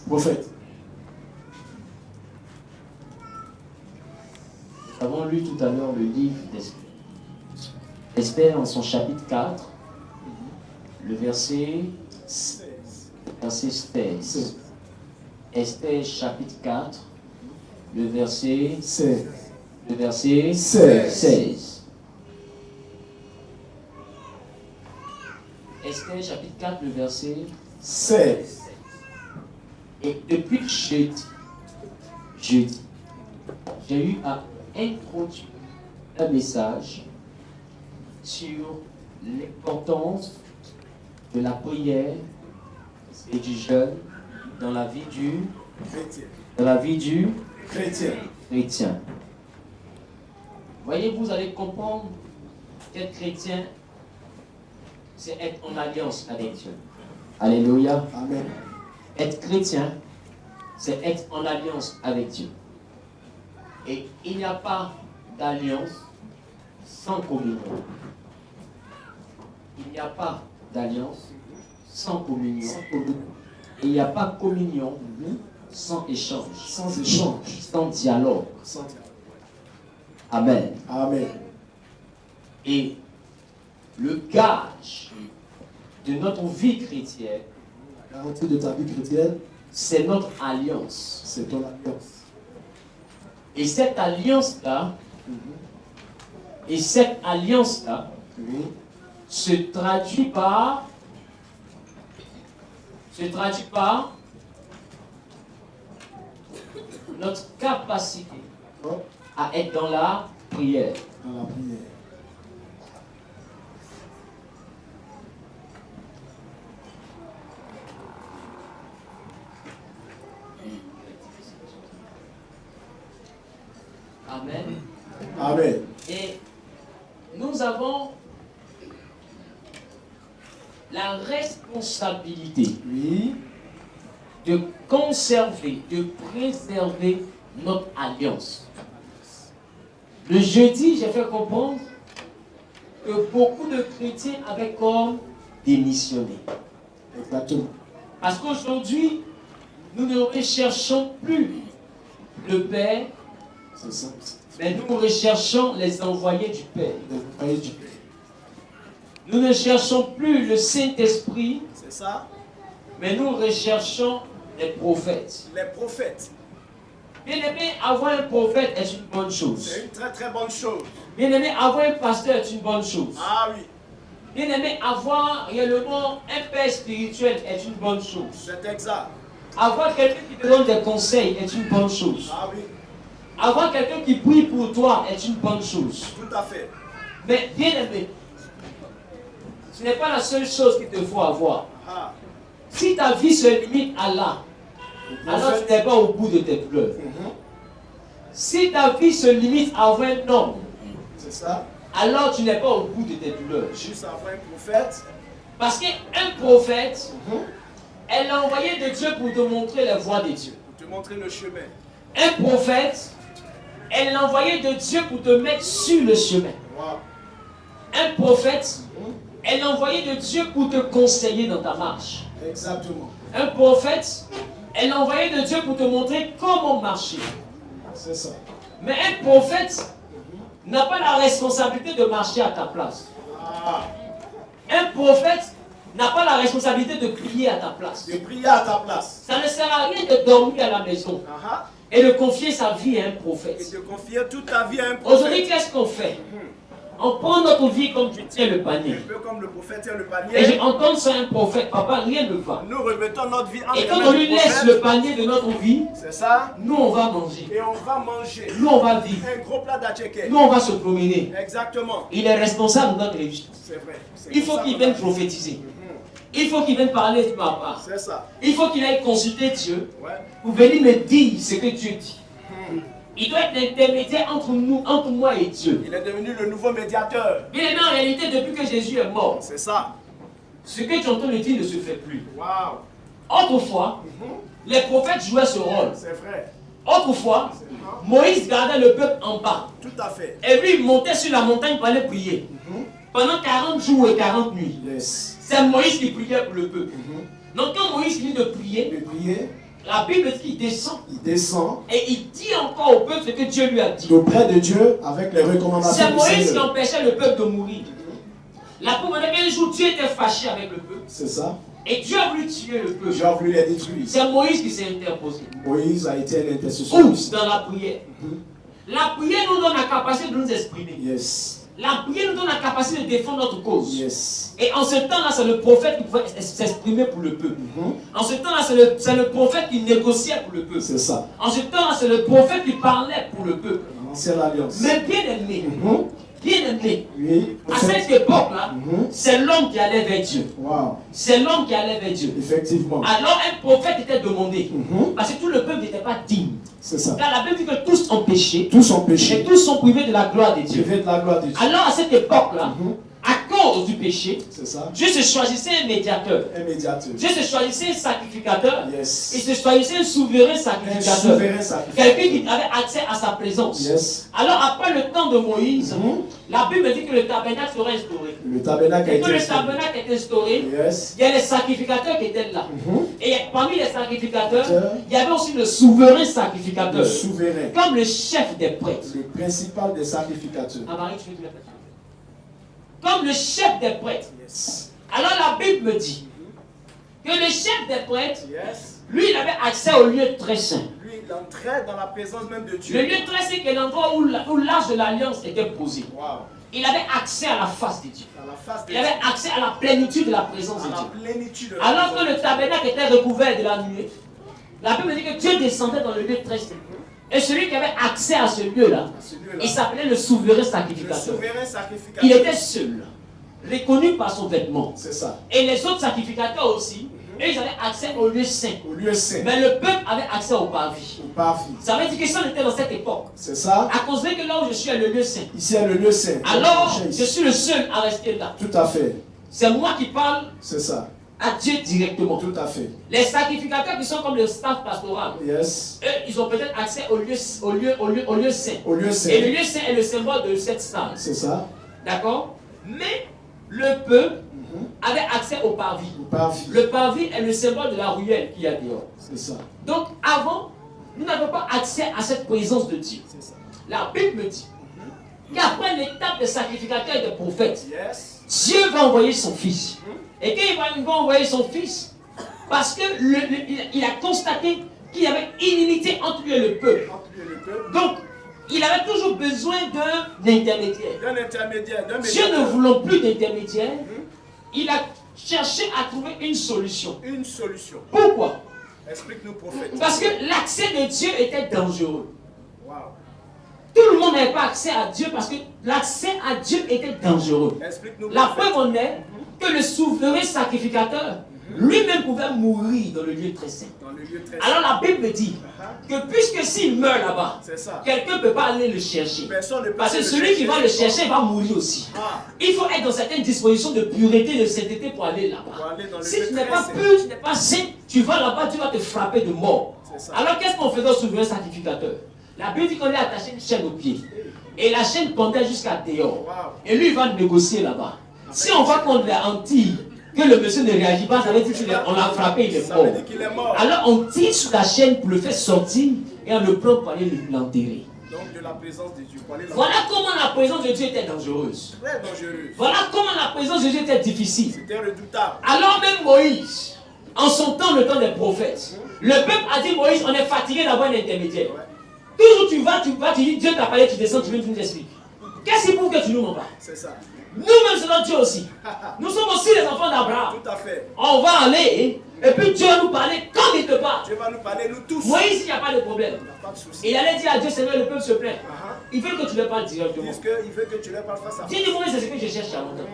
Prophète. Nous avons lu tout à l'heure le livre d'Esther. Esther en son chapitre 4, le verset 16. Esther chapitre 4, le verset 16. Le verset 16. Esther chapitre 4, le verset 16. Et depuis jeudi, j'ai eu à introduire un message sur l'importance de la prière et du jeûne dans la vie du chrétien. Voyez, vous allez comprendre qu'être chrétien, c'est être en alliance avec Dieu. Alléluia. Amen. Être chrétien, c'est être en alliance avec Dieu. Et il n'y a pas d'alliance sans communion. Il n'y a pas d'alliance sans communion. Et il n'y a pas de communion sans échange. Sans dialogue. Amen. Amen. Et le gage de notre vie chrétienne, la garantie de ta vie chrétienne, c'est notre alliance. C'est ton alliance. Et cette alliance-là, se traduit par notre capacité à être dans la prière. Dans la prière. Amen. Amen. Et nous avons la responsabilité de conserver, de préserver notre alliance. Le jeudi, j'ai fait comprendre que beaucoup de chrétiens avaient comme démissionné. Exactement. Parce qu'aujourd'hui, nous ne recherchons plus le Père, mais nous recherchons les envoyés du Père. Nous ne cherchons plus le Saint-Esprit, c'est ça, mais nous recherchons les prophètes. Les prophètes. Bien aimé, avoir un prophète est une bonne chose. C'est une très très bonne chose. Bien aimé, avoir un pasteur est une bonne chose. Ah oui. Bien aimé, avoir réellement un père spirituel est une bonne chose. C'est exact. Avoir quelqu'un qui te donne des conseils est une bonne chose. Ah oui. Avoir quelqu'un qui prie pour toi est une bonne chose. Tout à fait. Mais bien aimé, ce n'est pas la seule chose qu'il te faut avoir. Ah. Si ta vie se limite à là, alors tu n'es pas au bout de tes pleurs. Si ta vie se limite à avoir un homme, c'est ça, alors tu n'es pas au bout de tes douleurs. Juste avoir un prophète. Parce qu'un prophète est l'envoyé de Dieu pour te montrer la voie de Dieu. Pour te montrer le chemin. Un prophète est l'envoyé de Dieu pour te mettre sur le chemin. Wow. Un prophète est l'envoyé de Dieu pour te conseiller dans ta marche. Exactement. Un prophète est l'envoyé de Dieu pour te montrer comment marcher. C'est ça. Mais un prophète n'a pas la responsabilité de marcher à ta place. Ah. Un prophète n'a pas la responsabilité de prier à ta place. De prier à ta place. Ça ne sert à rien de dormir à la maison et de confier sa vie à un prophète. Et de confier toute ta vie à un prophète. Aujourd'hui, qu'est-ce qu'on fait? On prend notre vie comme tu tiens le panier. Un peu comme le prophète tient le panier. Et j'entends ça un prophète, papa, rien ne va. Nous remettons notre vie en Et quand on lui laisse le panier de notre vie, c'est ça, nous on va manger. Et on va manger. Nous on va vivre. Un gros plat d'atcheke. Nous on va se promener. Exactement. Il est responsable de notre réussite. C'est vrai. Il faut qu'il vienne prophétiser. Il faut qu'il vienne parler de ma part. C'est ça. Il faut qu'il aille consulter Dieu pour venir me dire ce que Dieu dit. Il doit être l'intermédiaire entre nous, entre moi et Dieu. Il est devenu le nouveau médiateur. Bien aimé, en réalité, depuis que Jésus est mort, c'est ça. Ce que tu entends le dire ne se fait plus. Wow. Autrefois, les prophètes jouaient ce rôle. C'est vrai. Autrefois, Moïse gardait le peuple en bas. Tout à fait. Et lui, il montait sur la montagne pour aller prier. Pendant 40 jours et 40 nuits. Yes. C'est Moïse qui priait pour le peuple. Donc quand Moïse finit de prier, La Bible dit qu'il descend. Il descend. Et il dit encore au peuple ce que Dieu lui a dit. Auprès de Dieu avec les recommandations C'est du Moïse qui Seigneur. empêchait le peuple de mourir. La Bible dit qu'un jour Dieu était fâché avec le peuple. C'est ça. Et Dieu a voulu tuer le peuple. Dieu a voulu les détruire. C'est Moïse qui s'est interposé. Moïse a été un intercesseur. Où? Dans la prière. La prière nous donne la capacité de nous exprimer. Yes. La prière nous donne la capacité de défendre notre cause. Yes. Et en ce temps-là, c'est le prophète qui pouvait s'exprimer pour le peuple. En ce temps-là, c'est le prophète qui négociait pour le peuple. C'est ça. En ce temps-là, c'est le prophète qui parlait pour le peuple. L'ancienne alliance. Mais bien aimé, Oui. à cette époque-là, c'est l'homme qui allait vers Dieu. Wow. C'est l'homme qui allait vers Dieu. Effectivement. Alors un prophète était demandé. Parce que tout le peuple n'était pas digne. C'est ça. Car la Bible dit que tous ont péché. Tous ont Et péché. tous sont privés de la gloire de Dieu. Privé de la gloire de Dieu. Alors à cette époque-là, à cause du péché, C'est ça. Dieu se choisissait un médiateur. Un médiateur. Dieu se choisissait un sacrificateur. Yes. Il se choisissait un souverain Un sacrificateur. souverain sacrificateur. Quelqu'un qui avait accès à sa présence. Yes. Alors après le temps de Moïse, la Bible dit que le tabernacle sera instauré. Le tabernacle a Et quand été le instauré. tabernacle est instauré, Yes. il y a les sacrificateurs qui étaient là. Et parmi les sacrificateurs, Sacrificateur. il y avait aussi le souverain Le sacrificateur. souverain. Comme le chef des prêtres. Le principal des sacrificateurs. Ah, Marie, tu veux dire la comme le chef des prêtres. Yes. Alors la Bible me dit que le chef des prêtres, Yes. lui, il avait accès au lieu très saint. Lui, il entrait dans la présence même de Le Dieu. lieu très saint, c'est l'endroit où l'arche de l'alliance était posée. Wow. Il avait accès à la face de Dieu. Dans la face de Il avait accès à la plénitude de la présence de à la Dieu. plénitude de la Alors que présence. le tabernacle était recouvert de la nuée, la Bible dit que Dieu descendait dans le lieu très saint. Et celui qui avait accès à ce lieu-là, Celui-là. il s'appelait le souverain Le sacrificateur. souverain sacrificateur. Il était seul, reconnu par son vêtement. C'est ça. Et les autres sacrificateurs aussi, eux, ils avaient accès au lieu saint. Au lieu saint. Mais le peuple avait accès au parvis. Au parvis. Ça veut dire que si on était dans cette époque, C'est ça. à cause de que là où je suis est le lieu saint, Ici est le lieu saint. alors je suis le seul à rester là. Tout à fait. C'est moi qui parle C'est ça. à Dieu directement. Tout à fait. Les sacrificateurs qui sont comme le staff pastoral, Yes. eux, ils ont peut-être accès au lieu saint. Au lieu saint. Et le lieu saint est le symbole de cette salle. C'est ça. D'accord? Mais le peuple avait accès au parvis. Au parvis. Le parvis est le symbole de la ruelle qu'il y a dehors. C'est ça. Donc avant, nous n'avons pas accès à cette présence de Dieu. C'est ça. La Bible me dit qu'après l'étape des sacrificateurs et des prophètes, Yes. Dieu va envoyer son fils. Et quand il va envoyer son fils, parce que il a constaté qu'il y avait inimité entre lui et le peuple. Entre lui et le peuple. Donc, il avait toujours besoin d'un intermédiaire. D'un intermédiaire. D'un Dieu ne médiateur. voulant plus d'intermédiaire, il a cherché à trouver une solution. Une solution. Pourquoi? Explique-nous, prophète. Parce que l'accès de Dieu était dangereux. Wow. Tout le monde n'avait pas accès à Dieu parce que l'accès à Dieu était dangereux. Explique-nous, La prophète. preuve en est que le souverain sacrificateur lui-même pouvait mourir dans le lieu très saint. Dans le lieu très Alors la Bible dit que puisque s'il meurt là-bas, C'est ça. quelqu'un ne peut pas aller le chercher. Personne ne peut Parce que aller le celui qui va le chercher. chercher va mourir aussi. Ah. Il faut être dans certaines dispositions de pureté, de sainteté pour aller Pour là-bas. aller dans le Si lieu tu n'es très pas saint. pur, tu n'es pas saint, tu vas là-bas, tu vas te frapper de mort. C'est ça. Alors qu'est-ce qu'on faisait au souverain sacrificateur? La Bible dit qu'on lui a attaché une chaîne au pied. Et la chaîne pendait jusqu'à dehors. Wow. Et lui, il va négocier là-bas. Si on voit qu'on l'a anti, que le monsieur ne réagit pas, ça veut dire qu'on l'a frappé, il est Ça mort. veut dire qu'il est mort. Alors on tire sur la chaîne pour le faire sortir et on le prend pour aller l'enterrer. Donc de la présence de Dieu. Pour aller dans Voilà comment la présence de Dieu était dangereuse. Très dangereux. Voilà comment la présence de Dieu était difficile. C'était redoutable. Alors même Moïse, en son temps, le temps des prophètes, le peuple a dit Moïse, on est fatigué d'avoir un intermédiaire. Ouais. Toujours tu dis Dieu t'a parlé, tu descends, tu viens, tu nous expliques. Qu'est-ce qui prouve que tu nous mens pas? C'est ça. Nous-mêmes, c'est notre Dieu aussi. Nous sommes aussi les enfants d'Abraham. Tout à fait. On va aller et puis Dieu va nous parler comme il te parle. Dieu va nous parler, nous tous. Moïse, il n'y a pas de problème. Il n'y a pas de souci. Il allait dire à Dieu, Seigneur, le peuple se plaint. Ah, Il veut que tu leur parles ah. directement. Puisqu'il veut que tu leur parles face à face. Dieu dit, moi, c'est ce que je cherche à longtemps.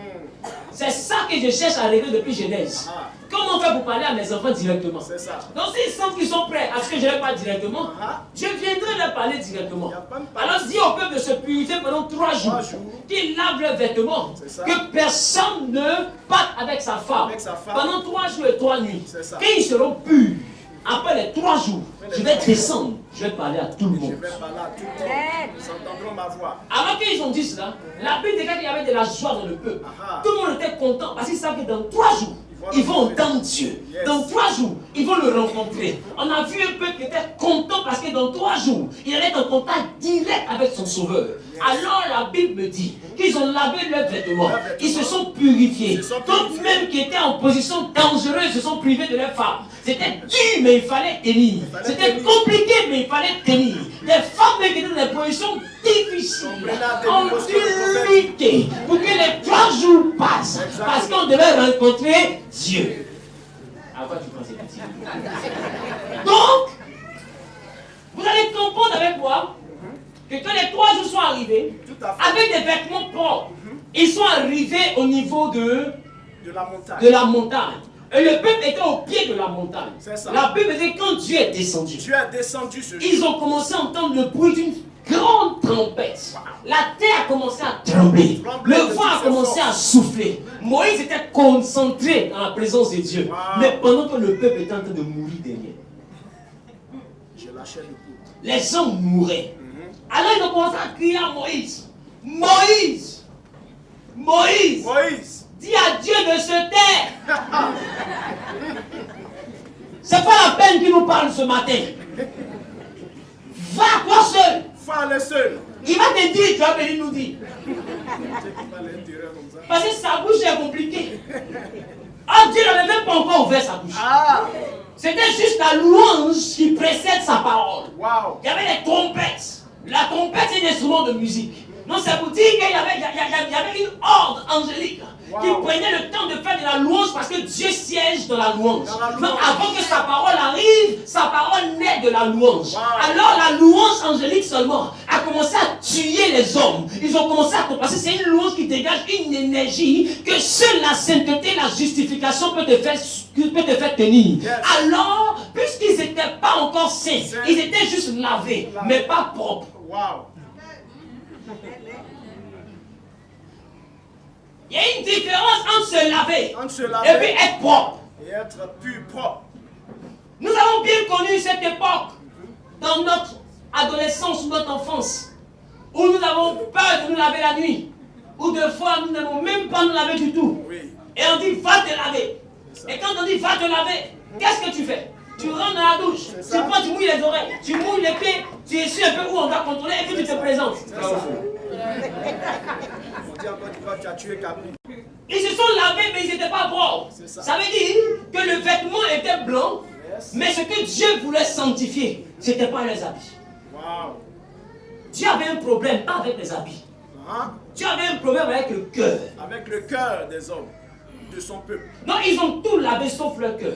C'est ça que je cherche à régler depuis Genèse. Ah. Comment faire pour parler à mes enfants directement? C'est ça. Donc s'ils sentent qu'ils sont prêts à ce que je leur parle directement, Ah. je viendrai leur parler directement. Il y a pas de parole. Alors dis au peuple de se purifier pendant 3 jours, 3 jours. qu'ils lavent leurs vêtements, C'est ça. que personne ne parte avec sa femme, Avec sa femme. pendant 3 jours et 3 nuits. C'est ça. Quand ils seront purs, après les 3 jours, Après les je vais 3 descendre, je vais parler à tout le Je monde. vais parler à tout le monde. Ils entendront ma voix. Alors qu'ils ont dit cela, la Bible déclare qu'il y avait de la joie dans le peuple. Ah. Tout le monde était content parce qu'ils savaient que dans 3 jours, ils vont entendre Dieu. Dans 3 jours, ils vont le rencontrer. On a vu un peuple qui était content parce que dans 3 jours, il allait être en contact direct avec son Sauveur. Alors la Bible dit qu'ils ont lavé leurs vêtements. Ils se sont purifiés. D'autres même qui étaient en position dangereuse se sont privés de leurs femmes. C'était dur, mais il fallait tenir. C'était compliqué, mais il fallait tenir. Des femmes qui étaient dans des positions difficiles ont dû lutter pour que les 3 jours passent. Parce qu'on devait rencontrer Dieu. À quoi tu penses que c'est? Donc, vous allez comprendre avec moi que quand les 3 jours sont arrivés, avec des vêtements propres, ils sont arrivés au niveau de la montagne. Et le peuple était au pied de la montagne. La Bible dit que quand Dieu est descendu, ils ont commencé à entendre le bruit d'une grande trompette. La terre a commencé à trembler. Le vent a commencé à souffler. Moïse était concentré dans la présence de Dieu. Mais pendant que le peuple était en train de mourir derrière, les gens mouraient. Alors ils ont commencé à crier à Moïse. Moïse! Moïse! Moïse! Dis à Dieu de se taire. C'est pas la peine qu'il nous parle ce matin. Va toi seul. Va seul. Il va te dire, tu vas venir nous dire. Parce que sa bouche est compliquée. Ah, Dieu n'avait même pas encore ouvert sa bouche. C'était juste la louange qui précède sa parole. Il y avait les trompettes. La trompette, c'est un instrument de musique. Non, ça vous dit qu'il y avait une horde angélique qui prenait le temps de faire de la louange parce que Dieu siège dans la louange. Donc avant que sa parole arrive, sa parole naît de la louange. Alors la louange angélique seulement a commencé à tuer les hommes. Ils ont commencé à comprendre. C'est une louange qui dégage une énergie que seule la sainteté, la justification peut te faire tenir. Alors, puisqu'ils n'étaient pas encore saints, ils étaient juste lavés, mais pas propres. Il y a une différence entre se laver et puis être propre. Et être plus propre. Nous avons bien connu cette époque dans notre adolescence ou notre enfance où nous avons peur de nous laver la nuit. Ou des fois nous n'aimons même pas nous laver du tout. Et on dit va te laver. Et quand on dit va te laver, qu'est-ce que tu fais? Tu rentres dans la douche, tu mouilles les oreilles, tu mouilles les pieds, tu essuies un peu où on va contrôler et puis tu te présentes. Ils se sont lavés mais ils n'étaient pas propres. Ça veut dire que le vêtement était blanc, mais ce que Dieu voulait sanctifier, ce n'était pas les habits. Dieu avait un problème pas avec les habits. Dieu avait un problème avec le cœur. Avec le cœur des hommes, de son peuple. Non, ils ont tout lavé sauf leur cœur.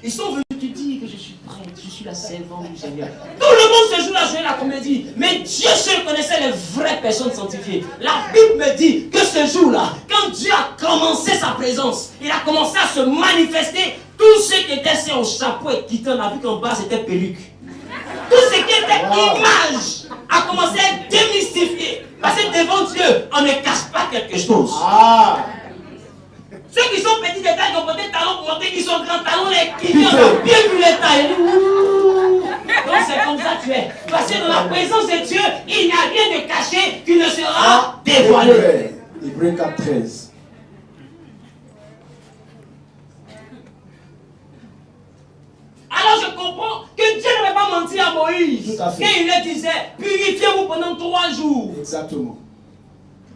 Ils sont venus te dire que je suis prêtre, je suis la servante du Seigneur. Tout le monde se joue la jouer la comédie. Mais Dieu seul connaissait les vraies personnes sanctifiées. La Bible me dit que ce jour-là, quand Dieu a commencé sa présence, il a commencé à se manifester. Tous ceux qui étaient sur au chapeau et qui on a vu qu'en bas c'était perruque. Tout ce qui était image a commencé à être démystifié. Parce que devant Dieu, on ne cache pas quelque chose. Ceux qui sont petits détails, qui ont porté talons pour montrer qu'ils sont grands talons, les qui ont bien vu les tailles. Donc c'est comme ça que tu es. Parce que dans la présence de Dieu, il n'y a rien de caché qui ne sera dévoilé. Hébreux 4:13. Alors je comprends que Dieu n'avait pas menti à Moïse. Quand il leur disait, purifiez-vous pendant 3 jours. Exactement.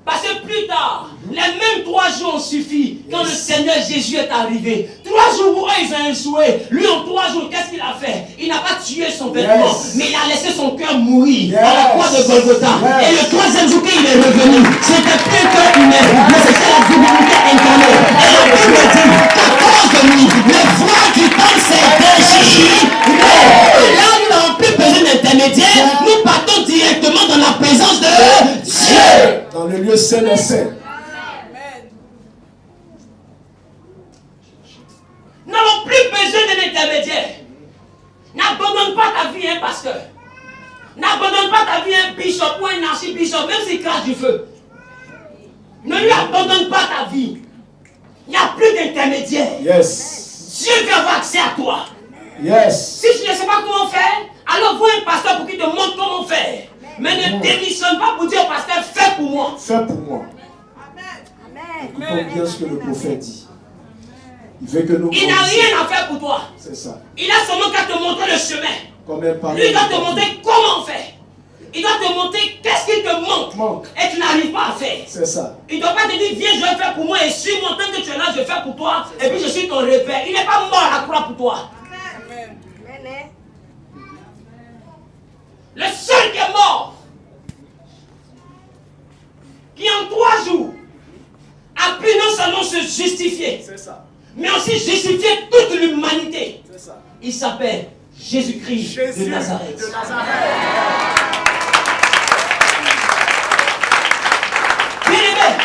Parce que plus tard, les mêmes 3 jours ont suffi quand le Seigneur Jésus est arrivé. 3 jours pour eux, ils ont échoué. Lui, en 3 jours, qu'est-ce qu'il a fait? Il n'a pas tué son vêtement, mais il a laissé son cœur mourir à la croix de Golgotha. Et le 3e jour qu'il est revenu, c'était plus un cœur humain, mais c'était la divinité incarnée. Et la Bible dit qu'à cause de lui, le voile qui tombe s'est déchiré. Et là, nous n'avons plus besoin d'intermédiaire. Nous partons directement dans la présence de Dieu. Dans le lieu saint des saints. Nous n'avons plus besoin d'un intermédiaire. N'abandonne pas ta vie à un pasteur. N'abandonne pas ta vie à un bishop ou un archibishop, même s'il crache du feu. Ne lui abandonne pas ta vie. Il n'y a plus d'intermédiaire. Dieu veut avoir accès à toi. Si tu ne sais pas comment faire, alors vois un pasteur pour qu'il te montre comment faire. Mais ne démissionne pas pour dire au pasteur, fais pour moi. Fais pour moi. Écoutons bien ce que le prophète dit. Il veut que nous Il n'a grandissions. rien à faire pour toi. C'est ça. Il a seulement qu'à te montrer le chemin. Comme un parent. Lui, il doit te montrer comment faire. Il doit te montrer qu'est-ce qui te manque et tu n'arrives pas à faire. C'est ça. Il ne doit pas te dire, viens, je vais faire pour moi et suis-moi, tant que tu es là, je vais faire pour toi. Et puis je suis ton repère. Il n'est pas mort à la croix pour toi. Amen. Amen. Le seul qui est mort, qui en 3 jours a pu non seulement se justifier, C'est ça. mais aussi justifier toute l'humanité. C'est ça. Il s'appelle Jésus-Christ Jésus de Nazareth. de Nazareth. Bien-aimé,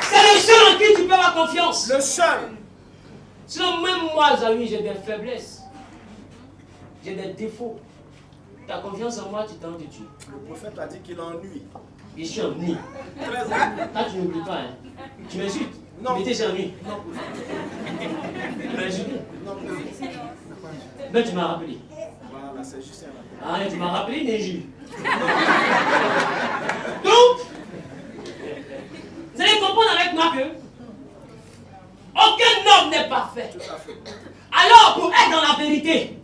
c'est le seul en qui tu peux avoir confiance. Le seul. Sinon, même moi, Zawi, j'ai des faiblesses. J'ai des défauts. Tu as confiance en moi, tu t'en de Dieu. Le prophète a dit qu'il ennuie. Je suis ennuyé. Très ennuyé. Toi, tu n'oublies pas, hein. Tu m'insultes. Non. Tu m'étais ennuyé. Non, Tu m'as insulté. non, Mais tu m'as rappelé. voilà, c'est juste un rappel. Ah, tu m'as rappelé, Néju. Donc, vous allez comprendre avec moi que aucun homme n'est parfait. Tout à fait. Alors, pour être dans la vérité,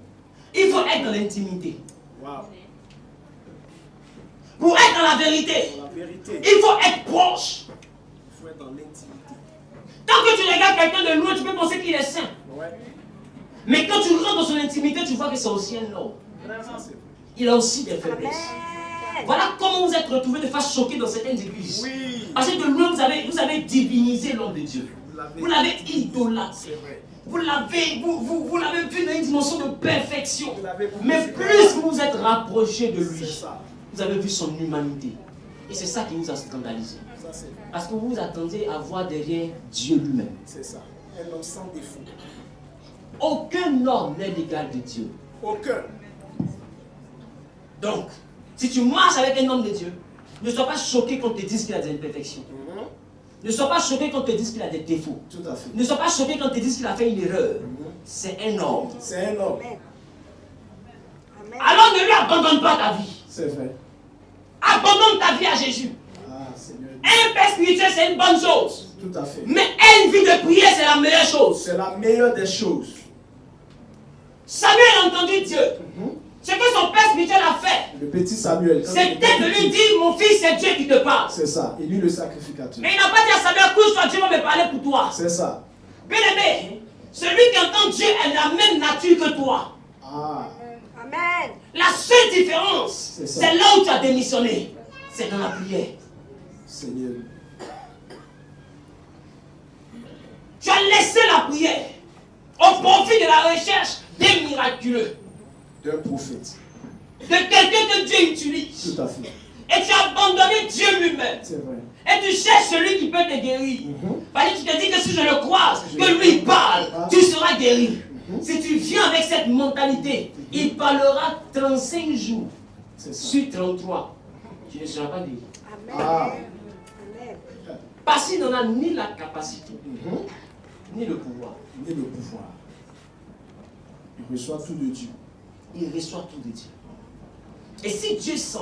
il faut être dans l'intimité. Waouh. Pour être dans la vérité, Pour la vérité, il faut être proche. il faut être dans l'intimité. Tant que tu regardes quelqu'un de loin, tu peux penser qu'il est saint. Ouais. Mais quand tu rentres dans son intimité, tu vois que c'est aussi un homme. Ça, c'est vrai. Il a aussi des faiblesses. Voilà comment vous êtes retrouvés de face choquée dans certaines églises. Oui. Parce que de loin, vous avez divinisé l'homme de Dieu. Vous Vous l'avez idolâtré. C'est vrai. Vous l'avez vu dans une dimension de perfection. Vous l'avez beaucoup Mais vu. plus vous vous êtes rapproché de lui, C'est ça. vous avez vu son humanité. Et c'est ça qui nous a scandalisés. Ça, c'est vrai. Parce que vous vous attendiez à voir derrière Dieu lui-même. C'est ça. Un homme sans défaut. Aucun homme n'est l'égal de Dieu. Aucun. Donc, si tu marches avec un homme de Dieu, ne sois pas choqué quand on te dise qu'il a des imperfections. Ne sois pas choqué quand on te dise qu'il a des défauts. Tout à fait. Ne sois pas choqué quand on te dise qu'il a fait une erreur. C'est un homme. C'est un homme. Amen. Alors ne lui abandonne pas ta vie. C'est vrai. Abandonne ta vie à Jésus. Ah, Seigneur. Un père spirituel, c'est une bonne chose. Tout à fait. Mais une vie de prière, c'est la meilleure chose. C'est la meilleure des choses. Samuel a entendu Dieu. Ce que son père spirituel a fait, Le petit Samuel. quand il c'était était de lui petit, dire, mon fils, c'est Dieu qui te parle. C'est ça. Et lui, le sacrificateur. Mais il n'a pas dit à Samuel, couche-toi, Dieu va me parler pour toi. C'est ça. Bien aimé, celui qui entend Dieu est la même nature que toi. Ah, Amen. La seule différence, C'est ça. c'est là où tu as démissionné. C'est dans la prière. Seigneur. Tu as laissé la prière au profit de la recherche des miraculeux. D'un prophète. De quelqu'un que Dieu utilise. Tout à fait. Et tu as abandonné Dieu lui-même. C'est vrai. Et tu cherches celui qui peut te guérir. Parce que tu te dis que si je le croise, Je que le lui crois. parle, tu seras guéri. Si tu viens avec cette mentalité, il parlera 35 jours C'est ça. sur 33. Tu ne seras pas guéri. Amen. Ah. Amen. Parce qu'il n'en a ni la capacité, ni le pouvoir. Ni le pouvoir. Il reçoit tout de Dieu. Il reçoit tout de Dieu. Et si Dieu sent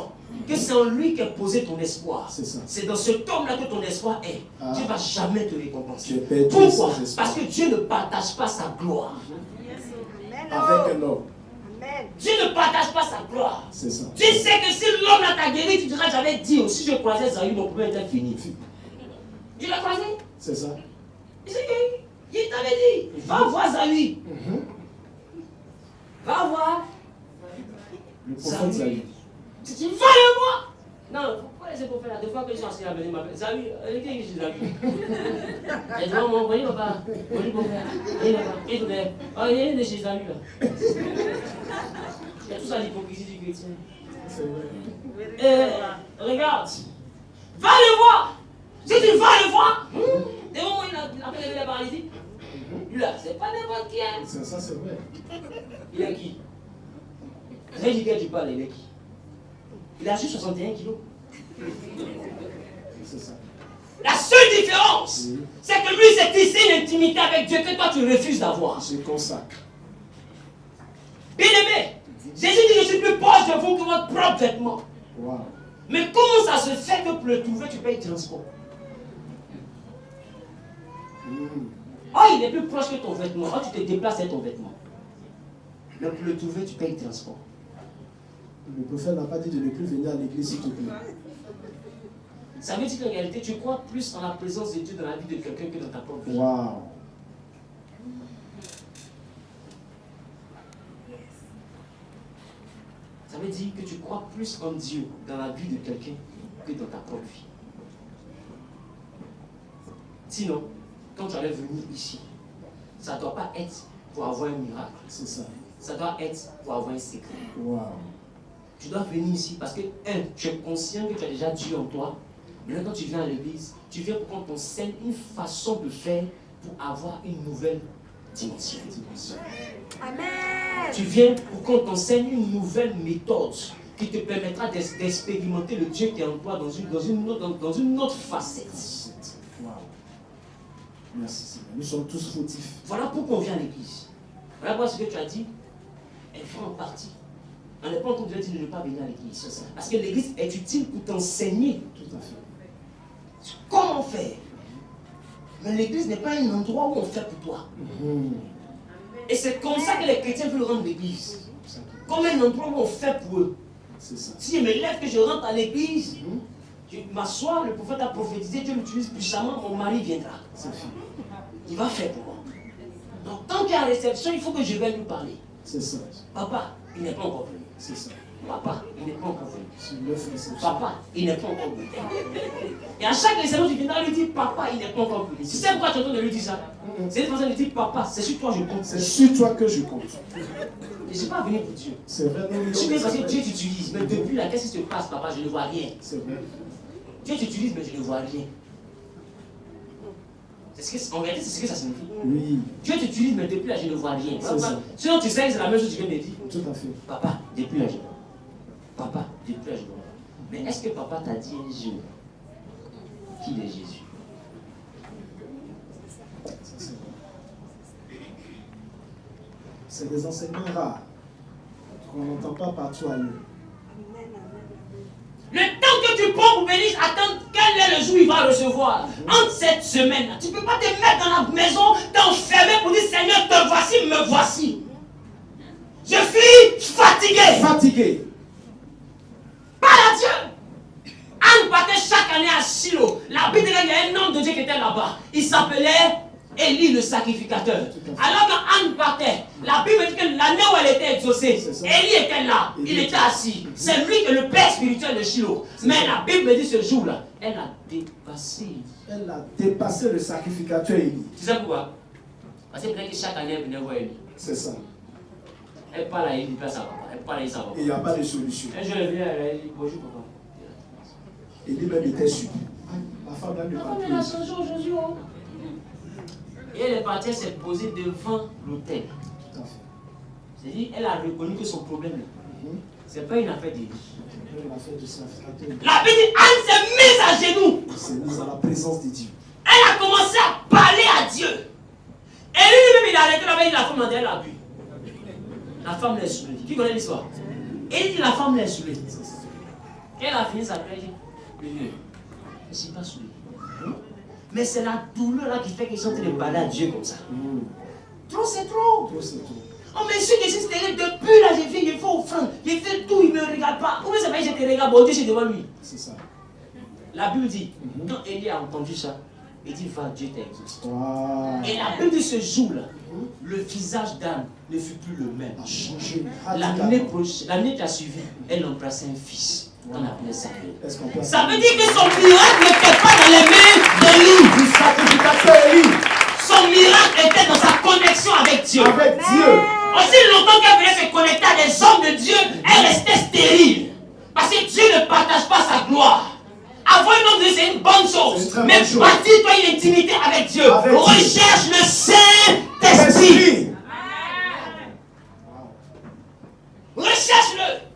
que c'est en lui qu'est posé ton espoir, C'est ça. c'est dans cet homme-là que ton espoir est, Ah. Dieu ne va jamais te Tu récompenser. es perdu Pourquoi? sans espoir. Parce que Dieu ne partage pas sa gloire. Amen. Avec un homme. Amen. Dieu ne partage pas sa gloire. C'est ça. Dieu sait que si l'homme là t'a guéri, tu diras, j'avais dit, si je croisais Zaï, mon problème était fini. Tu l'as croisé? C'est ça. Il s'est guéri. Il t'avait dit, va voir Zaï. Va voir. Le prophète Zaï. Tu dis, va le voir. Non, pourquoi laisser pour faire là? Des fois que je suis assis à la maison, il m'appelle. Zaï, qui est ici, Zaï? Et devant moi, voyez, papa. Voyez, papa. Voyez, papa. Et tout est. Oh, il est de chez Zaï, là. Il y a tout ça l'hypocrisie du chrétien. C'est vrai. Regarde. Va le voir. Si tu vas le voir, devant moi, il a fait lever les paralytiques. Lui là, c'est pas n'importe qui. Hein. C'est ça, c'est vrai. Il est qui? J'ai dit que tu parles, il est qui? Il a juste 61 kilos. C'est ça. La seule différence, Oui. c'est que lui s'est tissé une intimité avec Dieu que toi tu refuses d'avoir. Il se consacre. Bien aimé, Jésus dit, je suis plus proche de vous que votre propre vêtement. Wow. Mais comment ça se fait que pour le trouver, tu payes transport? Oh, il est plus proche que ton vêtement. Oh, tu te déplaces avec ton vêtement. Mais pour le trouver, tu payes le transport. Le prophète n'a pas dit de ne plus venir à l'église, s'il te plaît. Ça veut dire qu'en réalité, tu crois plus en la présence de Dieu dans la vie de quelqu'un que dans ta propre vie. Waouh. Ça veut dire que tu crois plus en Dieu dans la vie de quelqu'un que dans ta propre vie. Sinon, quand tu allais venir ici, ça ne doit pas être pour avoir un miracle. C'est ça. Ça doit être pour avoir un secret. Waouh. Tu dois venir ici parce que, tu es conscient que tu as déjà Dieu en toi. Mais quand tu viens à l'église, tu viens pour qu'on t'enseigne une façon de faire pour avoir une nouvelle dimension. Amen. Tu viens pour qu'on t'enseigne une nouvelle méthode qui te permettra d'expérimenter le Dieu qui est en toi dans une autre facette. Waouh. Merci Seigneur. Nous sommes tous fautifs. Voilà pourquoi on vient à l'église. Voilà pourquoi ce que tu as dit, elle fait en partie. On n'est pas en train de dire de ne pas venir à l'église. Parce que l'église est utile pour t'enseigner. Tout à fait. Comment faire? Mais l'église n'est pas un endroit où on fait pour toi. Et c'est comme ça que les chrétiens veulent rendre l'église. Comme un endroit où on fait pour eux. C'est ça. Si je me lève que je rentre à l'église, je m'assois, le prophète a prophétisé, Dieu m'utilise puissamment, mon mari viendra. C'est fini. Il va faire pour moi. Donc tant qu'il y a réception, il faut que je vienne lui parler. C'est ça. Papa, il n'est pas encore venu. C'est ça. Papa, il n'est pas encore venu. C'est une œuvre réception. Papa, il n'est pas encore venu. Et à chaque réception, tu viendras lui dire, papa, il n'est pas encore venu. Tu sais pourquoi tu es en train de lui dire ça? C'est une façon de dire, papa, c'est sur toi que je compte. C'est sur toi que je compte. Je ne suis pas venu pour Dieu. C'est vrai. Je suis venu parce que Dieu t'utilise. Mais depuis là, qu'est-ce qui se passe, papa? Je ne vois rien. C'est vrai. Dieu t'utilise, mais je ne vois rien. En réalité, c'est ce que ça signifie. Oui. Dieu t'utilise, mais depuis là, je ne vois rien. C'est ça. Sinon, tu sais que c'est la même chose que tu viens de dire. Tout à fait. Papa, depuis là, je vois. Papa, depuis là, je vois. Mais est-ce que papa t'a dit un jour qu'il est Jésus? C'est vrai. C'est des enseignements rares qu'on n'entend pas partout ailleurs. Le temps que tu prends pour venir attendre quel est le jour où il va recevoir. Entre cette semaine-là, tu ne peux pas te mettre dans la maison, t'enfermer pour dire Seigneur, te voici, me voici. Je suis fatigué. Fatigué. Parle à Dieu. Anne partait chaque année à Shiloh. La Bible dit qu'il y a un homme de Dieu qui était là-bas. Il s'appelait Élie le sacrificateur. Alors quand Anne partait, la Bible dit que l'année où elle était exaucée, Élie était là, il était assis. C'est lui qui est le père spirituel de Shiloh. Mais la Bible dit ce jour-là, elle a dépassé. Elle a dépassé le sacrificateur Élie. Tu sais pourquoi? Parce que peut-être que chaque année elle venait voir Élie. C'est ça. Elle parle à Élie, ça va pas. Elle parle à Élie, ça va pas. Et il n'y a pas de solution. Un jour elle vient, elle dit bonjour papa. Élie même était sûr. La femme là ne La parle femme elle a plus. changé aujourd'hui. Oh. Et elle est partie, elle s'est posée devant l'autel. Tout à fait. C'est-à-dire, elle a reconnu que son problème, ce n'est pas une affaire d'Élie. Elle a fait du sacrificateur. La Bible, Anne s'est mise à genoux. Elle s'est mise à la présence de Dieu. Elle a commencé à parler à Dieu. Et lui-même, il a arrêté là-bas, il dit la femme, elle a bu. La femme l'a saoulée. Qui connaît l'histoire? Et il dit la femme l'a saoulée. Quand elle a fini sa prière, il dit, je ne suis pas saoulée. Mais c'est la douleur là qui fait qu'ils sont en train de parler à Dieu comme ça. Trop, c'est trop. Trop, c'est trop. Oh, monsieur, c'est terrible. Depuis là, j'ai fait offrande. J'ai fait tout, il ne me regarde pas. Comment ça va, je te regarde? Bon Dieu, je suis devant lui. C'est ça. La Bible dit, quand Élie a entendu ça, il dit, va, Dieu t'a exaucé. Wow. Et la Bible dit, ce jour-là, le visage d'Anne ne fut plus le même. A changé. L'année qui a suivi, elle embrassait un fils. On appelait ça. Est-ce qu'on peut... Ça veut dire que son miracle n'était pas dans les mains d'Élie. Du sacrificateur Élie. Son miracle était dans sa connexion avec Dieu. Avec Dieu. Aussi longtemps qu'elle voulait se connecter à des hommes de Dieu, elle restait stérile. Parce que Dieu ne partage pas sa gloire. Avoir un homme de Dieu, c'est une bonne chose. Une Mais bonne chose. bâtis-toi une intimité avec Dieu. Avec Dieu. Recherche le Saint-Esprit. Esprit. Recherche-le.